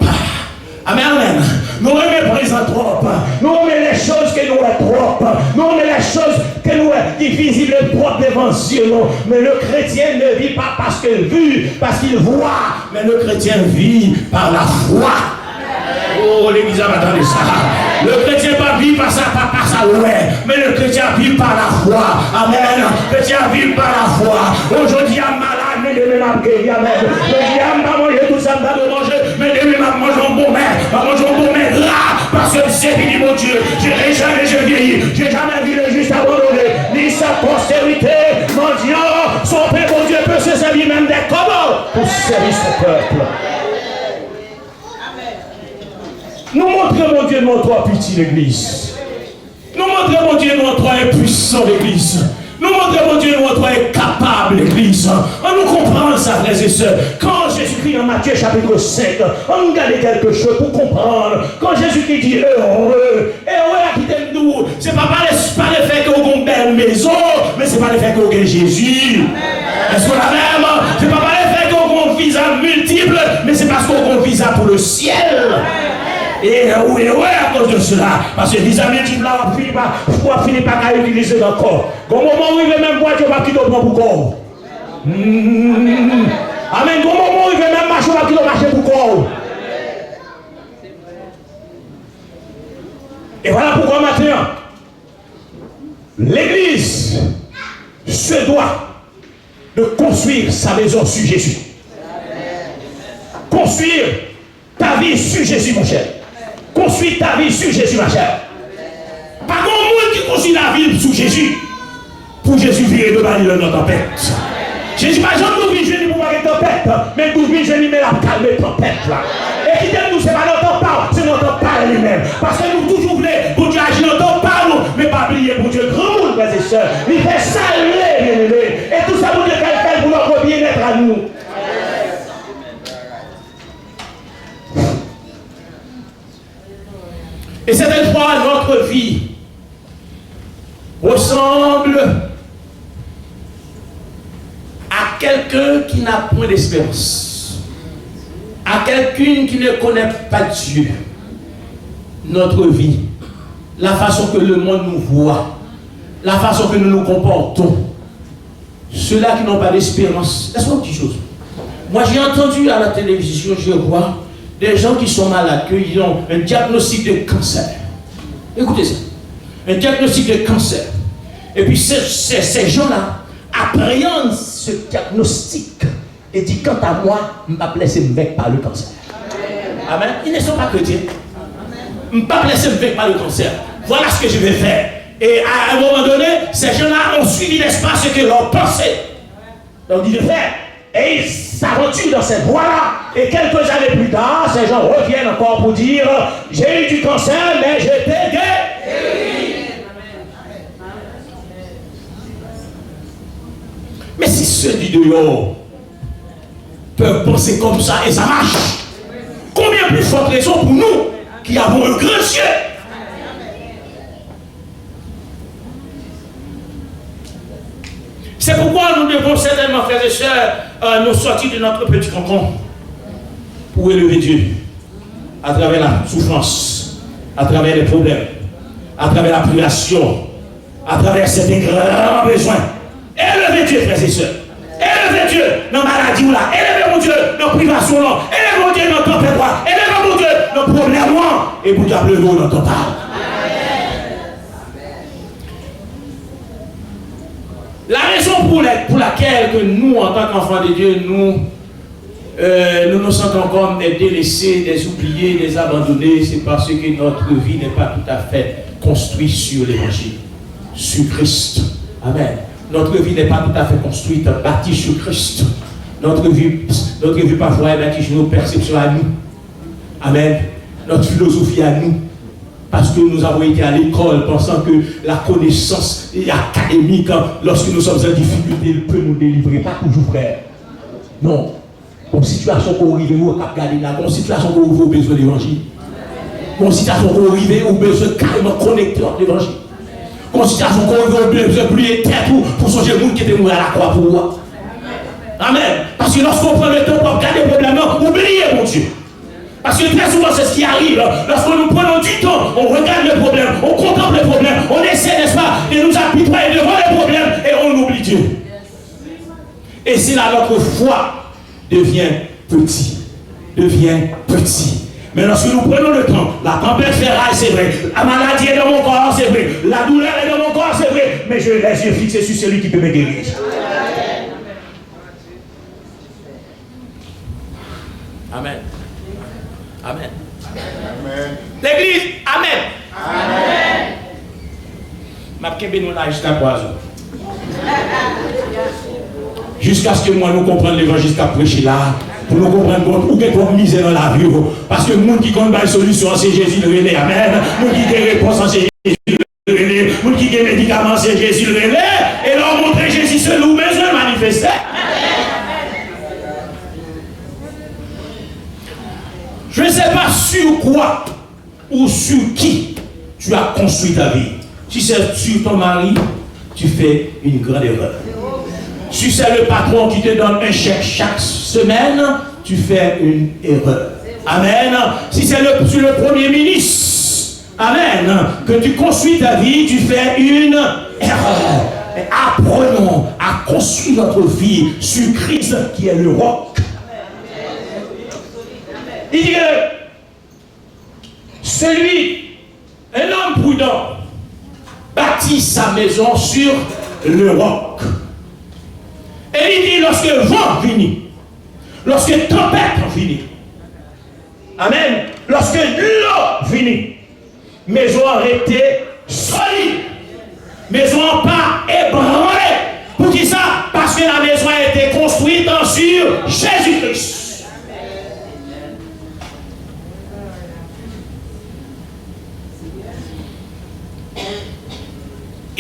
Amen, amen. Nous aimons présent trop. Nous aimons les choses que nous sommes trop. Nous aimons les choses que nous sommes difficiles propres devant Dieu. Mais le chrétien ne vit pas parce qu'il voit. Mais le chrétien vit par la foi. Oh, l'église a entendu ça. Le chrétien ne vit pas par sa loi, mais le chrétien vit par la foi. Amen. Le chrétien vit par la foi. Aujourd'hui, il y a malade, mais demain, il m'a guéri. Amen. Il y a manger tout ça, il manger, mais demain, il m'a mangé un bon mère. Il m'a mangé un bon mère là, parce que c'est fini, mon Dieu. Je n'ai jamais vieilli. Je n'ai jamais vu le juste abandonné, ni sa postérité. Mon Dieu, son père, mon Dieu, peut se servir même des commandes pour servir son peuple. Nous montrons, mon Dieu, notre pitié, l'église. Nous montrons, mon Dieu, notre impuissant, l'église. Nous montrons, mon Dieu, notre capable, l'église. On nous comprend ça, frères et sœurs. Quand Jésus-Christ, dans Matthieu chapitre 5, on nous garde quelque chose pour comprendre. Quand Jésus-Christ dit heureux à quitter nous, c'est pas le fait que vous avez une maison, mais c'est pas le fait que vous avez Jésus. Est-ce qu'on a même? C'est pas le fait que vous avez un visa multiple, mais c'est parce qu'on a un visa pour le ciel. Et oui, à cause de cela, parce que les amis qui là, on finit par utiliser encore. Au moment où il veut même boire, tu vas quitter le pour corps. Amen. Au moment où il veut même marcher, on va quitter marcher pour corps. Et voilà pourquoi maintenant, l'Église se doit de construire sa maison sur Jésus. Construire ta vie sur Jésus, mon cher. Construis ta vie sur Jésus, ma chère. Pas grand monde qui construit la vie sur Jésus. Pour Jésus virer de manière dans la tempête. Jésus, par exemple, nous vivons pour voir une tempête. Mais nous vivons, mais la calme tempête là. Et qui dit nous, c'est pas notre part, c'est notre part lui-même. Parce que nous toujours voulons, pour Dieu agir notre part, mais pas oublier pour Dieu grand monde, frères et sœurs. Il fait saluer, bien aimé. Et tout ça pour Dieu quelqu'un pour notre bien-être à nous. Et certaines fois, notre vie ressemble à quelqu'un qui n'a point d'espérance, à quelqu'un qui ne connaît pas Dieu. Notre vie, la façon que le monde nous voit, la façon que nous nous comportons, ceux-là qui n'ont pas d'espérance. Laisse-moi une petite chose. Moi, j'ai entendu à la télévision, je vois, des gens qui sont malades, qui ont un diagnostic de cancer. Écoutez ça. Un diagnostic de cancer. Et puis ces gens-là appréhendent ce diagnostic et disent quant à moi, je ne vais pas laisser me vaincre par le cancer. Amen. Ils ne sont pas chrétiens. Je ne vais pas laisser me vaincre par le cancer. Voilà ce que je vais faire. Et à un moment donné, ces gens-là ont suivi l'espace que leur pensée leur dit de faire. Et ils s'aventurent dans cette voie-là. Et quelques années plus tard, ces gens reviennent encore pour dire j'ai eu du cancer, mais j'étais guéri. Mais si ceux du dehors peuvent penser comme ça et ça marche, combien plus forte raison pour nous qui avons un grand Dieu. C'est pourquoi nous devons certainement, frères et sœurs, nous sortir de notre petit cocon pour élever Dieu à travers la souffrance, à travers les problèmes, à travers la privation, à travers ces grands besoins. Élevez Dieu, frères et sœurs. Élevez Dieu dans la maladie ou là. Élevez mon Dieu dans la privation là. Élevez mon Dieu dans ton tempête là. Élevez mon Dieu dans le problème là. Et pour t'appeler vous dans ton parle. La raison pour laquelle que nous, en tant qu'enfants de Dieu, nous nous sentons comme des délaissés, des oubliés, des abandonnés, c'est parce que notre vie n'est pas tout à fait construite sur l'évangile, sur Christ. Amen. Notre vie n'est pas tout à fait construite, bâtie sur Christ. Notre vie parfois est bâtie sur nos perceptions à nous. Amen. Notre philosophie à nous. Parce que nous avons été à l'école pensant que la connaissance académique, lorsque nous sommes en difficulté, peut nous délivrer. Pas toujours, frère. Non. Comme situation qu'on arrive, nous, à regarder là, comme situation qu'on ouvre au besoin de l'évangile. Comme situation qu'on arrive au besoin carrément connecté à l'évangile. Comme situation qu'on arrive au besoin de plier tête pour changer le monde qui était mort à la croix pour moi. Amen. Parce que lorsqu'on prend le temps pour regarder le problème, oubliez, mon Dieu. Parce que très souvent, c'est ce qui arrive. Lorsque nous prenons du temps, on regarde le problème, on contemple le problème, on essaie, n'est-ce pas, de nous apitoyer devant le problème et on oublie Dieu. Et c'est là notre foi devient petit. Mais lorsque nous prenons le temps, la tempête fait rage, c'est vrai. La maladie est dans mon corps, c'est vrai. La douleur est dans mon corps, c'est vrai. Mais je laisse les yeux fixés sur celui qui peut me guérir. Amen. Amen. Amen. L'église, amen. Amen. Ma kebe nous là jusqu'à 3 heures. Jusqu'à ce que moi nous comprenions l'évangile qu'a prêché là, pour nous comprendre où est notre misère dans la vie. Parce que le monde qui compte la solution, c'est Jésus le relais. Amen. Le monde qui a réponse, c'est Jésus le relais. Le monde qui a médicaments, c'est Jésus le relais. Et leur montrer Jésus seul ou besoin de manifester. Je ne sais pas sur quoi ou sur qui tu as construit ta vie. Si c'est sur ton mari, tu fais une grande erreur. Si c'est le patron qui te donne un chèque chaque semaine, tu fais une erreur. Amen. Si c'est sur le premier ministre, amen, que tu construis ta vie, tu fais une erreur. Apprenons à construire notre vie sur Christ qui est le roc. Il dit que un homme prudent, bâtit sa maison sur le roc. Et il dit, lorsque le vent finit, lorsque la tempête finit, amen, lorsque l'eau finit, maison a été solide, maison pas ébranlée. Pour qui ça? Parce que la maison a été construite sur Jésus-Christ.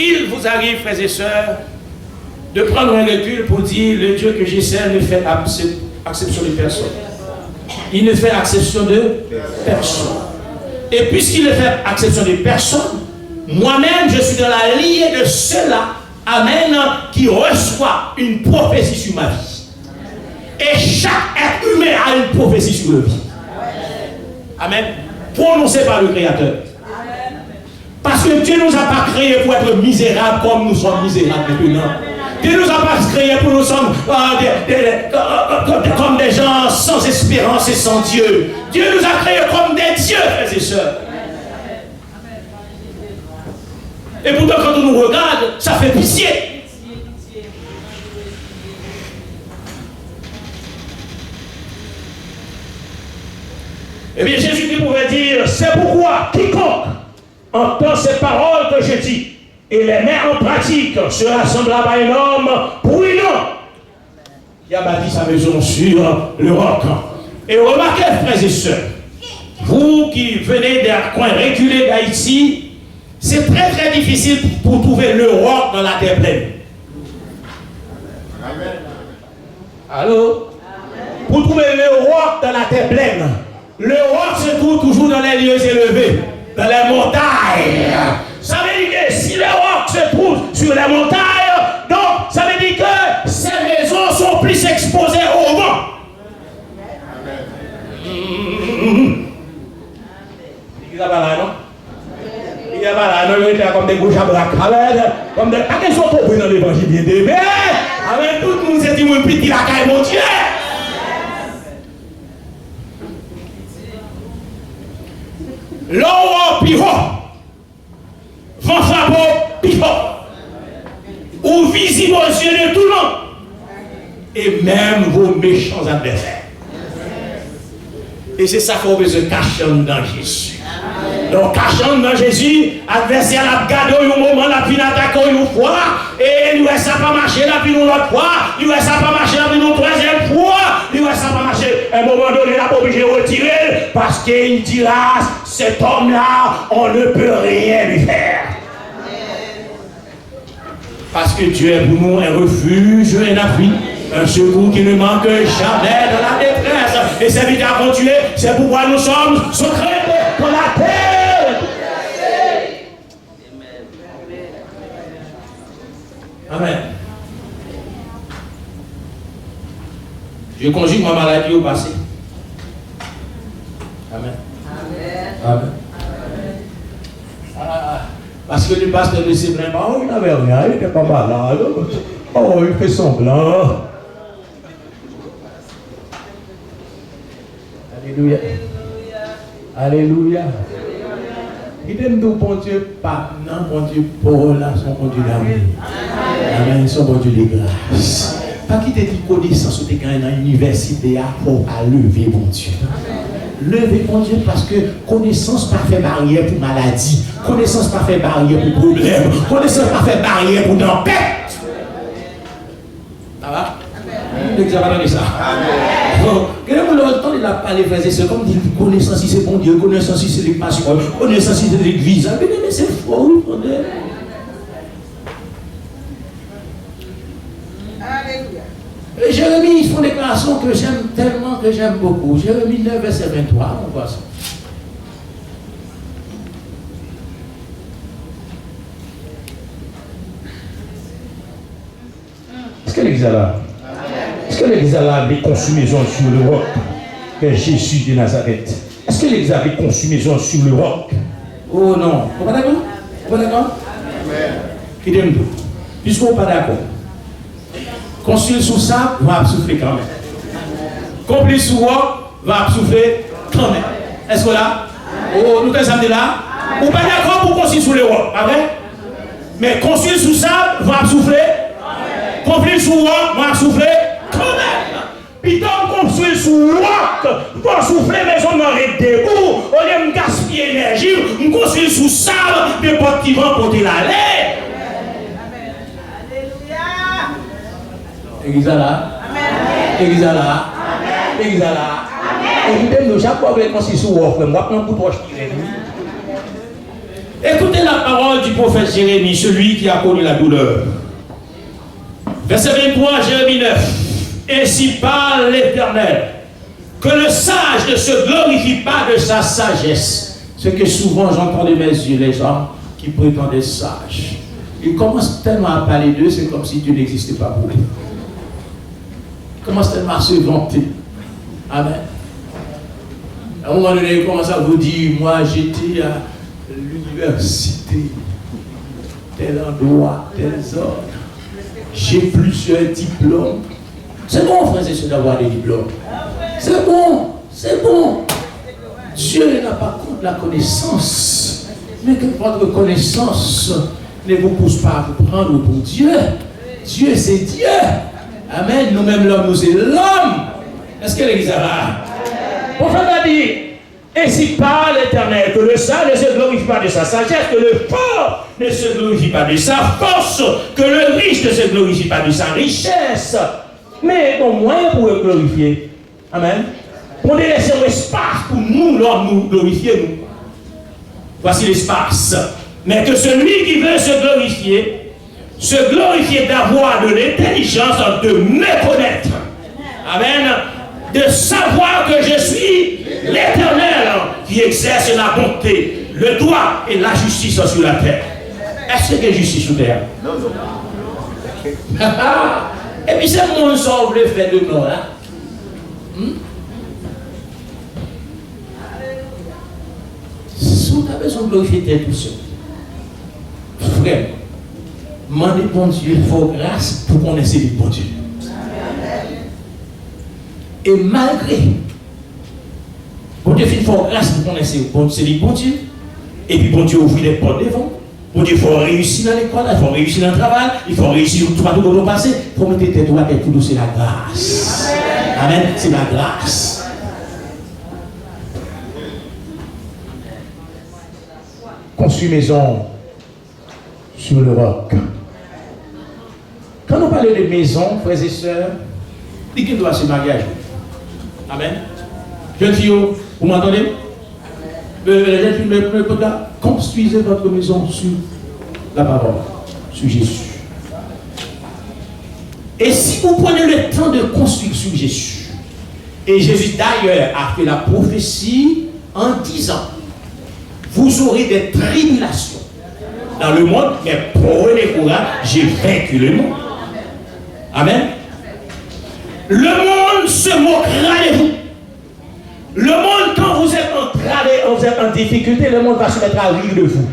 Il vous arrive, frères et sœurs, de prendre un recul pour dire le Dieu que j'essaie ne fait exception de personne. Il ne fait exception de personne. Et puisqu'il ne fait exception de personne, moi-même je suis dans la lignée de ceux-là, amen, qui reçoit une prophétie sur ma vie. Et chaque être humain a une prophétie sur le vie. Amen. Prononcée par le Créateur. Parce que Dieu ne nous a pas créés pour être misérables comme nous sommes misérables maintenant. Dieu ne nous a pas créés pour nous sommes comme des gens sans espérance et sans Dieu. Dieu nous a créés comme des dieux, frères et sœurs. Et pourtant, quand on nous regarde, ça fait pitié. Eh bien, Jésus pouvait dire, c'est pourquoi quiconque entend ces paroles que je dis et les met en pratique sera semblable à un homme brûlant qui a bâti sa maison sur le roc. Et remarquez, frères et sœurs, vous qui venez d'un coin reculé d'Haïti, c'est très très difficile pour trouver le roc dans la terre pleine. Allô? Pour trouver le roc dans la terre pleine. Le roc se trouve toujours dans les lieux élevés, dans les montagnes. Ça veut dire que si le roc se trouve sur les montagnes, donc ça veut dire que ces maisons sont plus exposées au vent. Il n'y a pas là, non? Il n'y a pas là, non? Il y a comme des gauches à braque, comme des... À quel sont pour dans l'évangile bien aimé? Avec tout le monde, c'est dit, mon petit, la caille, mon Dieu. L'eau pivot, vent frappant pivot. Ou ou visible aux yeux de tout le monde, et même vos méchants adversaires. Et c'est ça qu'on veut se cacher dans Jésus. Donc, cachant dans Jésus, adversaire l'a gardé un moment, la puis l'attaquer une fois, et il ne ça pas marcher, la puis nous l'autre fois, il ne ça pas marcher, la puis nous troisième fois, il ne ça pas marcher. À un moment donné, il n'a pas obligé de retirer, parce qu'il dira, cet homme-là, on ne peut rien lui faire. Parce que Dieu est pour nous un refuge, un appui, un secours qui ne manque jamais dans la détresse. Et c'est vite à continuer, c'est pourquoi nous sommes secrets dans la terre. Amen. Je conjugue ma maladie au passé. Amen. Amen. Ah, parce que le pasteur ne sait vraiment pas, oh, il n'avait rien, il n'était pas malade. Oh, il fait semblant. Alléluia. Alléluia. Il aime nous, bon Dieu, pas, non, bon Dieu, pour là, son bon Dieu d'amour. Amen, son bon Dieu de grâce. Pas qui te dit connaissance ou te gagne dans l'université pour lever, bon Dieu. Lever, bon Dieu, parce que connaissance pas fait barrière pour maladie, connaissance pas fait barrière pour problème, connaissance pas fait barrière pour tempête. Ça va? L'examen de ça. Il a parlé, c'est comme dit connaissance, c'est bon Dieu, connaissance, c'est les pasteurs, connaissance, c'est l'église. Mais c'est faux, Alléluia. Et Jérémie, ils font des déclarations que j'aime tellement, que j'aime beaucoup. Jérémie 9, verset 23, on voit ça. Est-ce que l'église a là? Est-ce que l'église a là des consumaisons sur le roc que Jésus de Nazareth? Est-ce que l'église a des consumaisons sur le roc? Oh non. Vous pas d'accord? Vous pas d'accord? Qui t'aime tout? Puisqu'on n'est pas d'accord. Construire sous ça, va souffler quand même. Complir sous roc, va souffler quand même. Est-ce que là? Oh, nous sommes là? Vous pas d'accord pour construire sous le roc, après? Mais construire sous ça, va souffler. Construire sous roc, va souffler quand même. Puis tant construire sous roc, pour souffler, mais on aurait des bouts, on aime gaspiller l'énergie, on construit sous sable, de porte qui vont porter la lait. Église là. Église là. Église là. Écoutez-nous, chaque fois que vous êtes sous roc, on va prendre pour proche Jérémie. Écoutez la parole du prophète Jérémie, celui qui a connu la douleur. Verset 23, Jérémie 9. Ainsi parle l'Éternel, que le sage ne se glorifie pas de sa sagesse. Ce que souvent j'entends de mes yeux, les gens qui prétendent être sages. Ils commencent tellement à parler d'eux, c'est comme si Dieu n'existait pas pour eux. Ils commencent tellement à se vanter. Amen. À un moment donné, ils commencent à vous dire, moi j'étais à l'université, tel endroit, tel zone. J'ai plusieurs diplômes. C'est bon, frères et sœurs, d'avoir des diplômes. C'est bon, c'est bon. Dieu n'a pas contre la connaissance. Mais que votre connaissance ne vous pousse pas à vous prendre pour Dieu. Dieu, c'est Dieu. Amen. Nous-mêmes, l'homme, nous c'est l'homme. Est-ce que l'église a là? Le prophète a dit, ainsi parle l'Éternel, que le sage ne se glorifie pas de sa sagesse, que le fort ne se glorifie pas de sa force, que le riche ne se glorifie pas de sa richesse. Mais au moins pour le glorifier. Amen. Pour laisser un espace pour nous, l'homme, nous glorifier nous. Voici l'espace. Mais que celui qui veut se glorifier d'avoir de l'intelligence, de me connaître. Amen. De savoir que je suis l'Éternel qui exerce la bonté, le droit et la justice sur la terre. Est-ce que justice sur terre? Non, non. Et puis c'est mon sort le fait de nous là. Si vous avez besoin de glorifier tout seul, frère, demandez bon Dieu, il faut grâce pour qu'on ait ces bon Dieu. Et malgré, bon Dieu, il faut grâce pour qu'on ait ces bon Dieu, et puis bon Dieu ouvre les portes devant, Pour dire, il faut réussir dans l'école, il faut réussir dans le travail, il faut réussir tout partout où on passe. Il faut mettre tes droits et tout, c'est la grâce. Amen, c'est la grâce. Construis maison sur le roc. Quand on parle de maison, frères et sœurs, qui doit se marier. Amen. Jeune fille, vous m'entendez? Construisez votre maison sur la parole, sur Jésus. Et si vous prenez le temps de construire sur Jésus, et Jésus d'ailleurs a fait la prophétie en disant, vous aurez des tribulations dans le monde, mais prenez courage, j'ai vaincu le monde. Amen. Le monde se moquera de vous. Le monde, quand vous êtes en travers, vous êtes en difficulté, le monde va se mettre à rire de vous.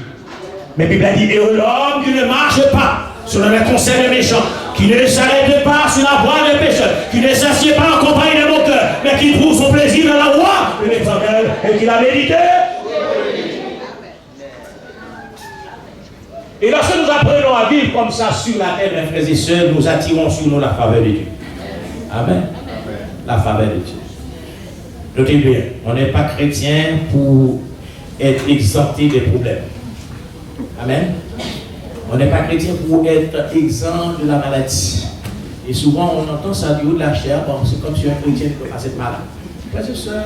Mais la Bible a dit, et l'homme qui ne marche pas selon les conseils des méchants, qui ne s'arrête pas sur la voie des pécheurs, qui ne s'assied pas en compagnie des moqueurs, mais qui trouve son plaisir dans la voie de l'Éternel et qui l'a médité. Et lorsque nous apprenons à vivre comme ça sur la terre, mes frères et sœurs, nous attirons sur nous la faveur de Dieu. Amen. La faveur de Dieu. Notez bien, on n'est pas chrétien pour être exempté des problèmes. Amen. On n'est pas chrétien pour être exempt de la maladie. Et souvent, on entend ça du haut de la chair, bon, c'est comme si un chrétien ne peut pas être malade. Frères et sœurs,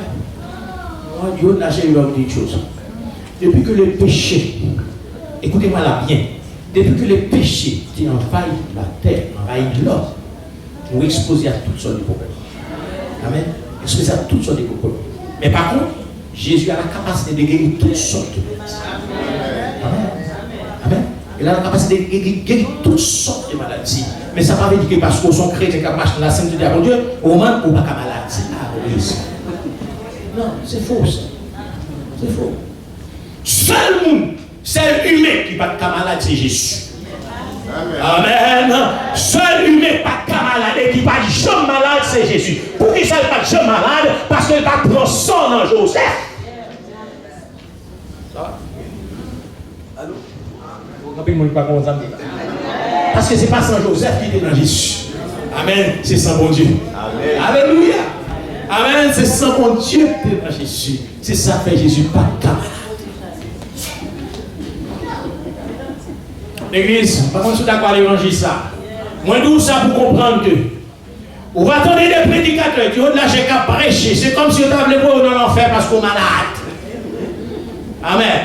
moi, du haut de la chair, il va vous dire une chose. Depuis que le péché, écoutez-moi là bien, depuis que le péché qui envahit la terre, envahit l'homme, nous exposons à toutes sortes de problèmes. Amen. Exposés à toutes sortes de problèmes. Mais par contre, Jésus a la capacité de guérir toutes sortes de maladies. Amen. Amen. Il a la capacité de guérir toutes sortes de maladies. Mais ça ne veut pas dire que parce qu'on est chrétien qui marche dans la sainteté de Dieu, au moins, on n'a pas de maladie. Non, c'est faux ça. C'est faux. Seul monde, seul humain qui n'a pas de malade, c'est Jésus. Amen. Seul humain pas de malade et qui pas de jamais malade, c'est Jésus. Pour qui ça n'est pas de jamais malade? Parce qu'il va prendre son dans Joseph. Ça va? Allô? Parce que ce n'est pas sans Joseph qui était dans Jésus. Amen. C'est sans bon Dieu. Amen. Alléluia. Amen. C'est sans bon Dieu qui était dans Jésus. C'est ça fait Jésus pas de malade. L'église, par contre, je suis d'accord avec l'évangile ça. Moi, d'où ça pour comprendre que on va attendre des prédicateurs qui ont de la chèque à prêcher. C'est comme si on avait pour dans l'enfer parce qu'on est malade. Amen.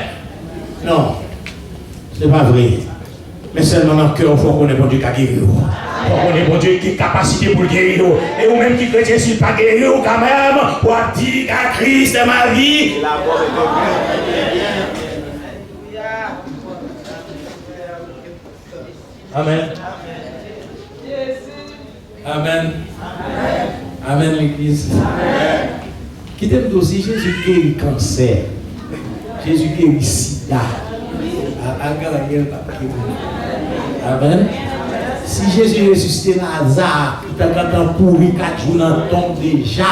Non, ce n'est pas vrai. Mais seulement dans le cœur, il faut qu'on ait bon Dieu qui a guéri. Il faut qu'on ait bon Dieu qui a capacité pour guérir. Et ou même qui chrétien, s'il pas guéri, quand même, pour dire qu'à Christ est ma vie. Amen. Amen. Amen, l'église. Qui t'aime aussi, Jésus guérit le cancer. Jésus guérit le sida. Amen. Si Jésus ressuscité Lazare, qui t'a pourri 4 jours dans le tombe déjà,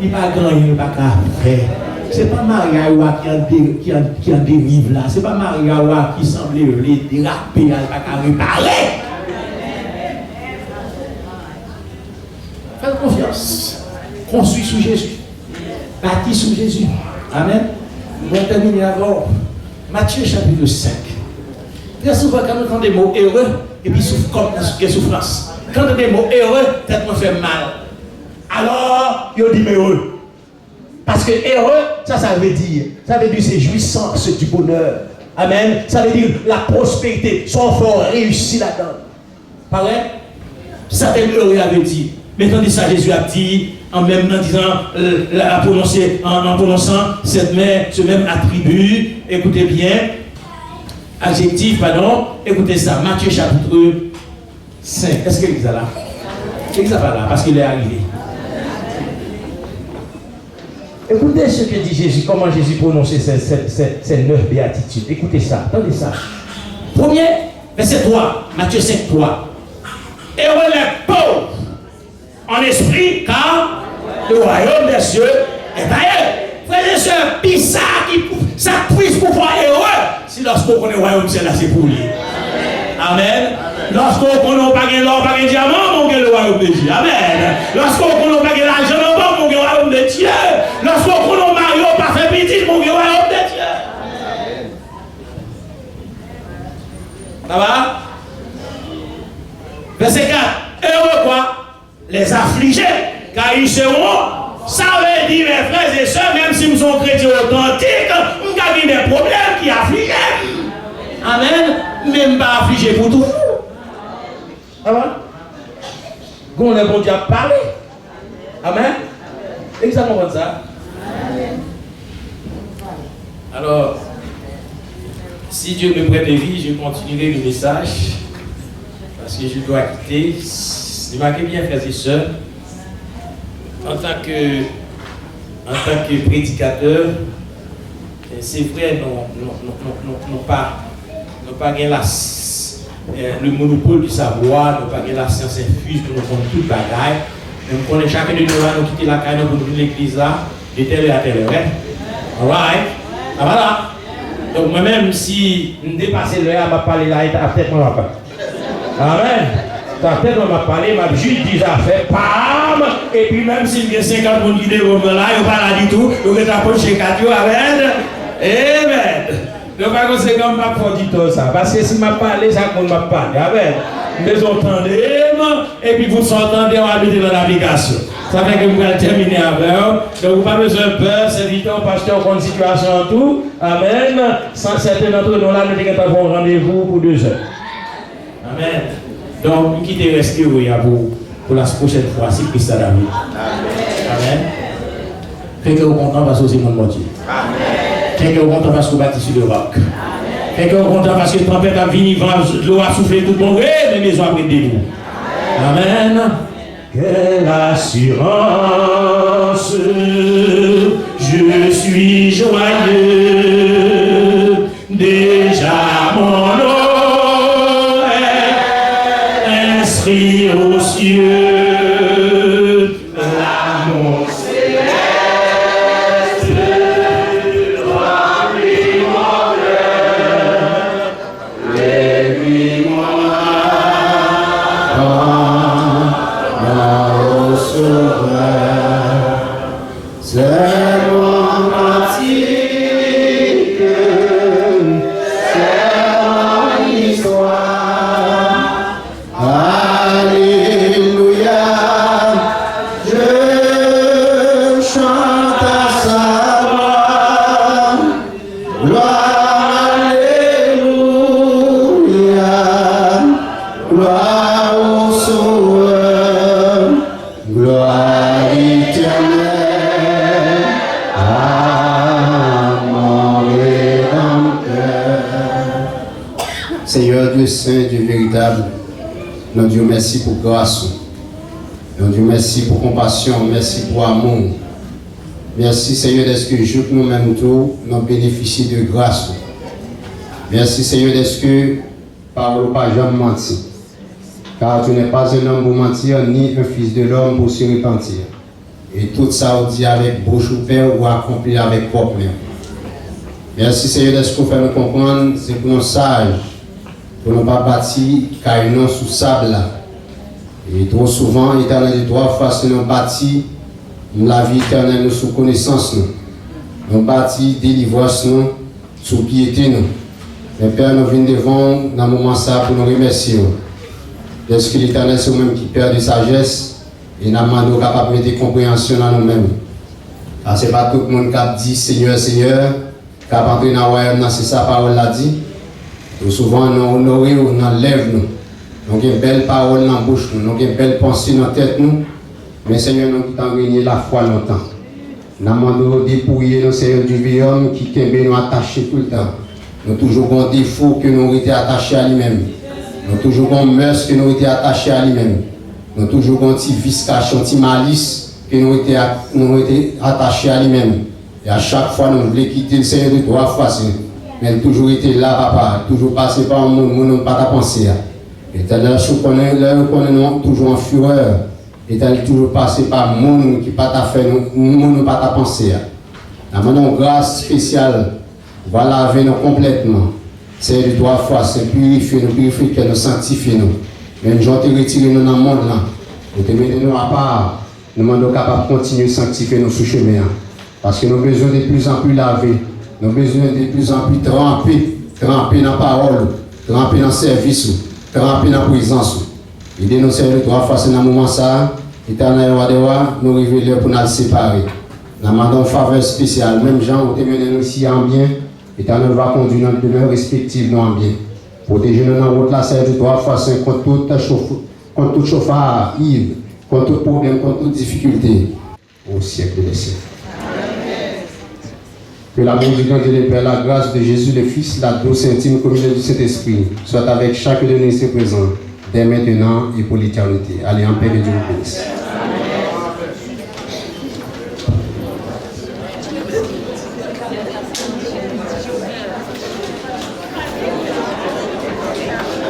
il n'a pas gagné, il n'a pas faire. Ce n'est pas Maria qui en dérive là. Ce n'est pas Maria qui semble les déraper, elle n'a pas réparer. Faites confiance. Construis sous Jésus. Bâtis sous Jésus. Amen. Nous allons terminer avant. Matthieu chapitre 5. Très souvent, quand on entend des mots heureux, et puis comme des souffrances. Quand on entend des mots heureux, peut-être qu'on fait mal. Alors, il dit mais heureux. Parce que heureux, ça veut dire c'est jouissance du bonheur. Amen. Ça veut dire la prospérité. Son fort réussi là-dedans. Pareil? Ça veut dire heureux avait dit. Mais tandis ça, Jésus a dit, en même en prononçant ce même attribut, écoutez bien, adjectif, pardon, écoutez ça, Matthieu chapitre 5. Est-ce que l'Église est là? L'Église n'est pas là, parce qu'il est arrivé. Écoutez ce que dit Jésus, comment Jésus prononçait ces 9 béatitudes. Écoutez ça, attendez ça. Premier, verset 3, Matthieu 5, 3. Heureux les pauvres en esprit, car le royaume des cieux est à eux. Frères et sœurs, puis ça puisse pouvoir heureux, si lorsqu'on connaît le royaume, c'est là, c'est pour lui. Amen. Lorsqu'on connaît pas de l'or, pas de diamant, on gagne le royaume de Dieu. Amen. Lorsqu'on connaît pas de l'argent, on gagne le royaume de Dieu. Lorsqu'on connaît Mario, pas fait petit, on gagne le royaume de Dieu. Ça va? Verset 4. Heureux quoi? Les affligés, car ils seront, ça veut dire mes frères et sœurs, même si nous sommes chrétiens authentiques, nous avons des problèmes qui affligent. Amen. Même pas affligés pour toujours. Amen. Qu'on est bon Dieu à parler. Amen. Exactement ça. Alors, si Dieu me prête de vie, je continuerai le message. Parce que je dois quitter. Remarquez bien, frères et sœurs, en tant que prédicateur, c'est vrai, n'ont pas le monopole du savoir, n'ont pas la science infuse pour nous connaître toute bagaille. Nous connaissons chacun de nous là, nous quitter la caille pour nous l'église là, de telle heure à telle heure. Alright? Ah voilà. Donc moi-même, si je dépasse l'heure, je vais parler là, peut-être moi pas. Amen. Peut-être on m'a parlé, m'a juste dit affaires, pam, et puis même si j'ai 50 personnes qui déroulent là, ils ne parlent pas du tout, ils vont approcher 4 jours, amen. Amen. Donc par conséquent, je ne vais pas dire tout ça, parce que si je parle, ça compte m'a parlé, amen. Mais entendez, et puis vous s'entendez, on va habiter dans l'application. Ça fait que vous allez terminer avec. Donc vous n'avez pas besoin de peur, c'est vite, pasteur, on a une situation en tout. Amen. Sans certains d'entre nous là, nous avons un rendez-vous pour 2 heures. Amen. Donc, nous quittons respirer pour la prochaine fois, si Christ a la vie. Amen. Fait que vous êtes content parce que c'est mon Dieu. Fait que vous êtes content parce que vous bâtissez sur le roc. Fait que vous êtes content parce que la tempête a venu, l'eau a soufflé tout bon, et les maisons ont pris des loups. Amen. Quelle assurance, je suis joyeux, déjà mon nom est inscrit aux cieux, l'amour céleste remplit mon cœur, les nuits mon âme, au sauveur, c'est mon pratique, c'est mon histoire. Alléluia, je chante à sa gloire. Gloire, alléluia, gloire au Sauveur, gloire éternelle à mon Rédempteur. Seigneur Dieu saint, Dieu véritable, notre Dieu, merci pour grâce. Notre Dieu, merci pour compassion, merci pour amour. Merci Seigneur d'être que je nous-mêmes tous, nous bénéficions de grâce. Merci Seigneur d'être que parole pas jamais menti. Car tu n'es pas un homme pour mentir, ni un fils de l'homme pour se repentir. Et tout ça, on dit avec bouche ou père ou accompli avec propre main. Merci Seigneur d'être que vous faites nous comprendre, c'est pour nous sages, pour nous pas bâtir, car ils n'ont sous sable là. Et trop souvent, éternel de toi, face à nous bâtir, la vie éternelle nous sous connaissance nous. Nous bâtir, délivrance nous, sous piété nous. Mais Père, nous venons devant dans le moment ça pour nous remercier. Est-ce que l'éternel c'est nous-mêmes qui perd de sagesse et nous sommes capables de mettre compréhension dans nous-mêmes. Car ce n'est pas tout le monde qui a dit Seigneur, Seigneur, qui a entré dans le royaume, c'est sa parole l'a dit. Tout souvent, nous honorons, nous lèvons nous. Nous avons une belle parole dans la bouche, nous avons une belle pensée dans la tête. Nous. Mais Seigneur, nous avons gagné la foi longtemps. Nous avons dépouillé nos Seigneur du vieil homme qui nous attachés tout le temps. Nous avons toujours un défaut que nous avons été attachés à lui-même. Nous avons toujours un mœurs que nous avons été attachés à lui-même. Nous avons toujours un petit vice caché, un petit malice que nous avons été attachés à lui-même. Et à chaque fois, nous voulons quitter le Seigneur de 3 fois. Mais elle a toujours été là, papa. Toujours passé par un monde, nous pas ta pensée. Et là, je connais toujours en fureur. Et elle toujours passé par un monde qui pas ta fait, nous pas ta pensée. Nous avons une grâce spéciale. Voilà, avec nous complètement. Seigneur, de 3 fois, c'est purifier nous, sanctifier nous. Même gens te retirer nous dans le monde là. Nous te mettons nous à part. Nous sommes capables de continuer à sanctifier nos sous-chemins. Parce que nous avons besoin de plus en plus laver. Nous avons besoin de plus en plus tremper dans la parole, tremper dans le service, tremper dans la présence. Il nous sert de 3 fois, c'est dans le moment ça. Éternel roi des rois, nous révéler pour nous séparer. Nous demandons une faveur spéciale. Même gens, nous te mettons ici en bien. Éternel va conduire notre demeure respective nous en bien. Protégez-nous dans la route là, c'est de 3 fois 5 contre tout chauffard, Yves, contre tout problème, contre toute difficulté, au siècle des siècles. Que l'amour du Dieu de Père, la grâce de Jésus le Fils, la douce et intime communion du Saint-Esprit, soit avec chacun de nous ici présents, dès maintenant et pour l'éternité. Allez en paix, que Dieu vous bénisse.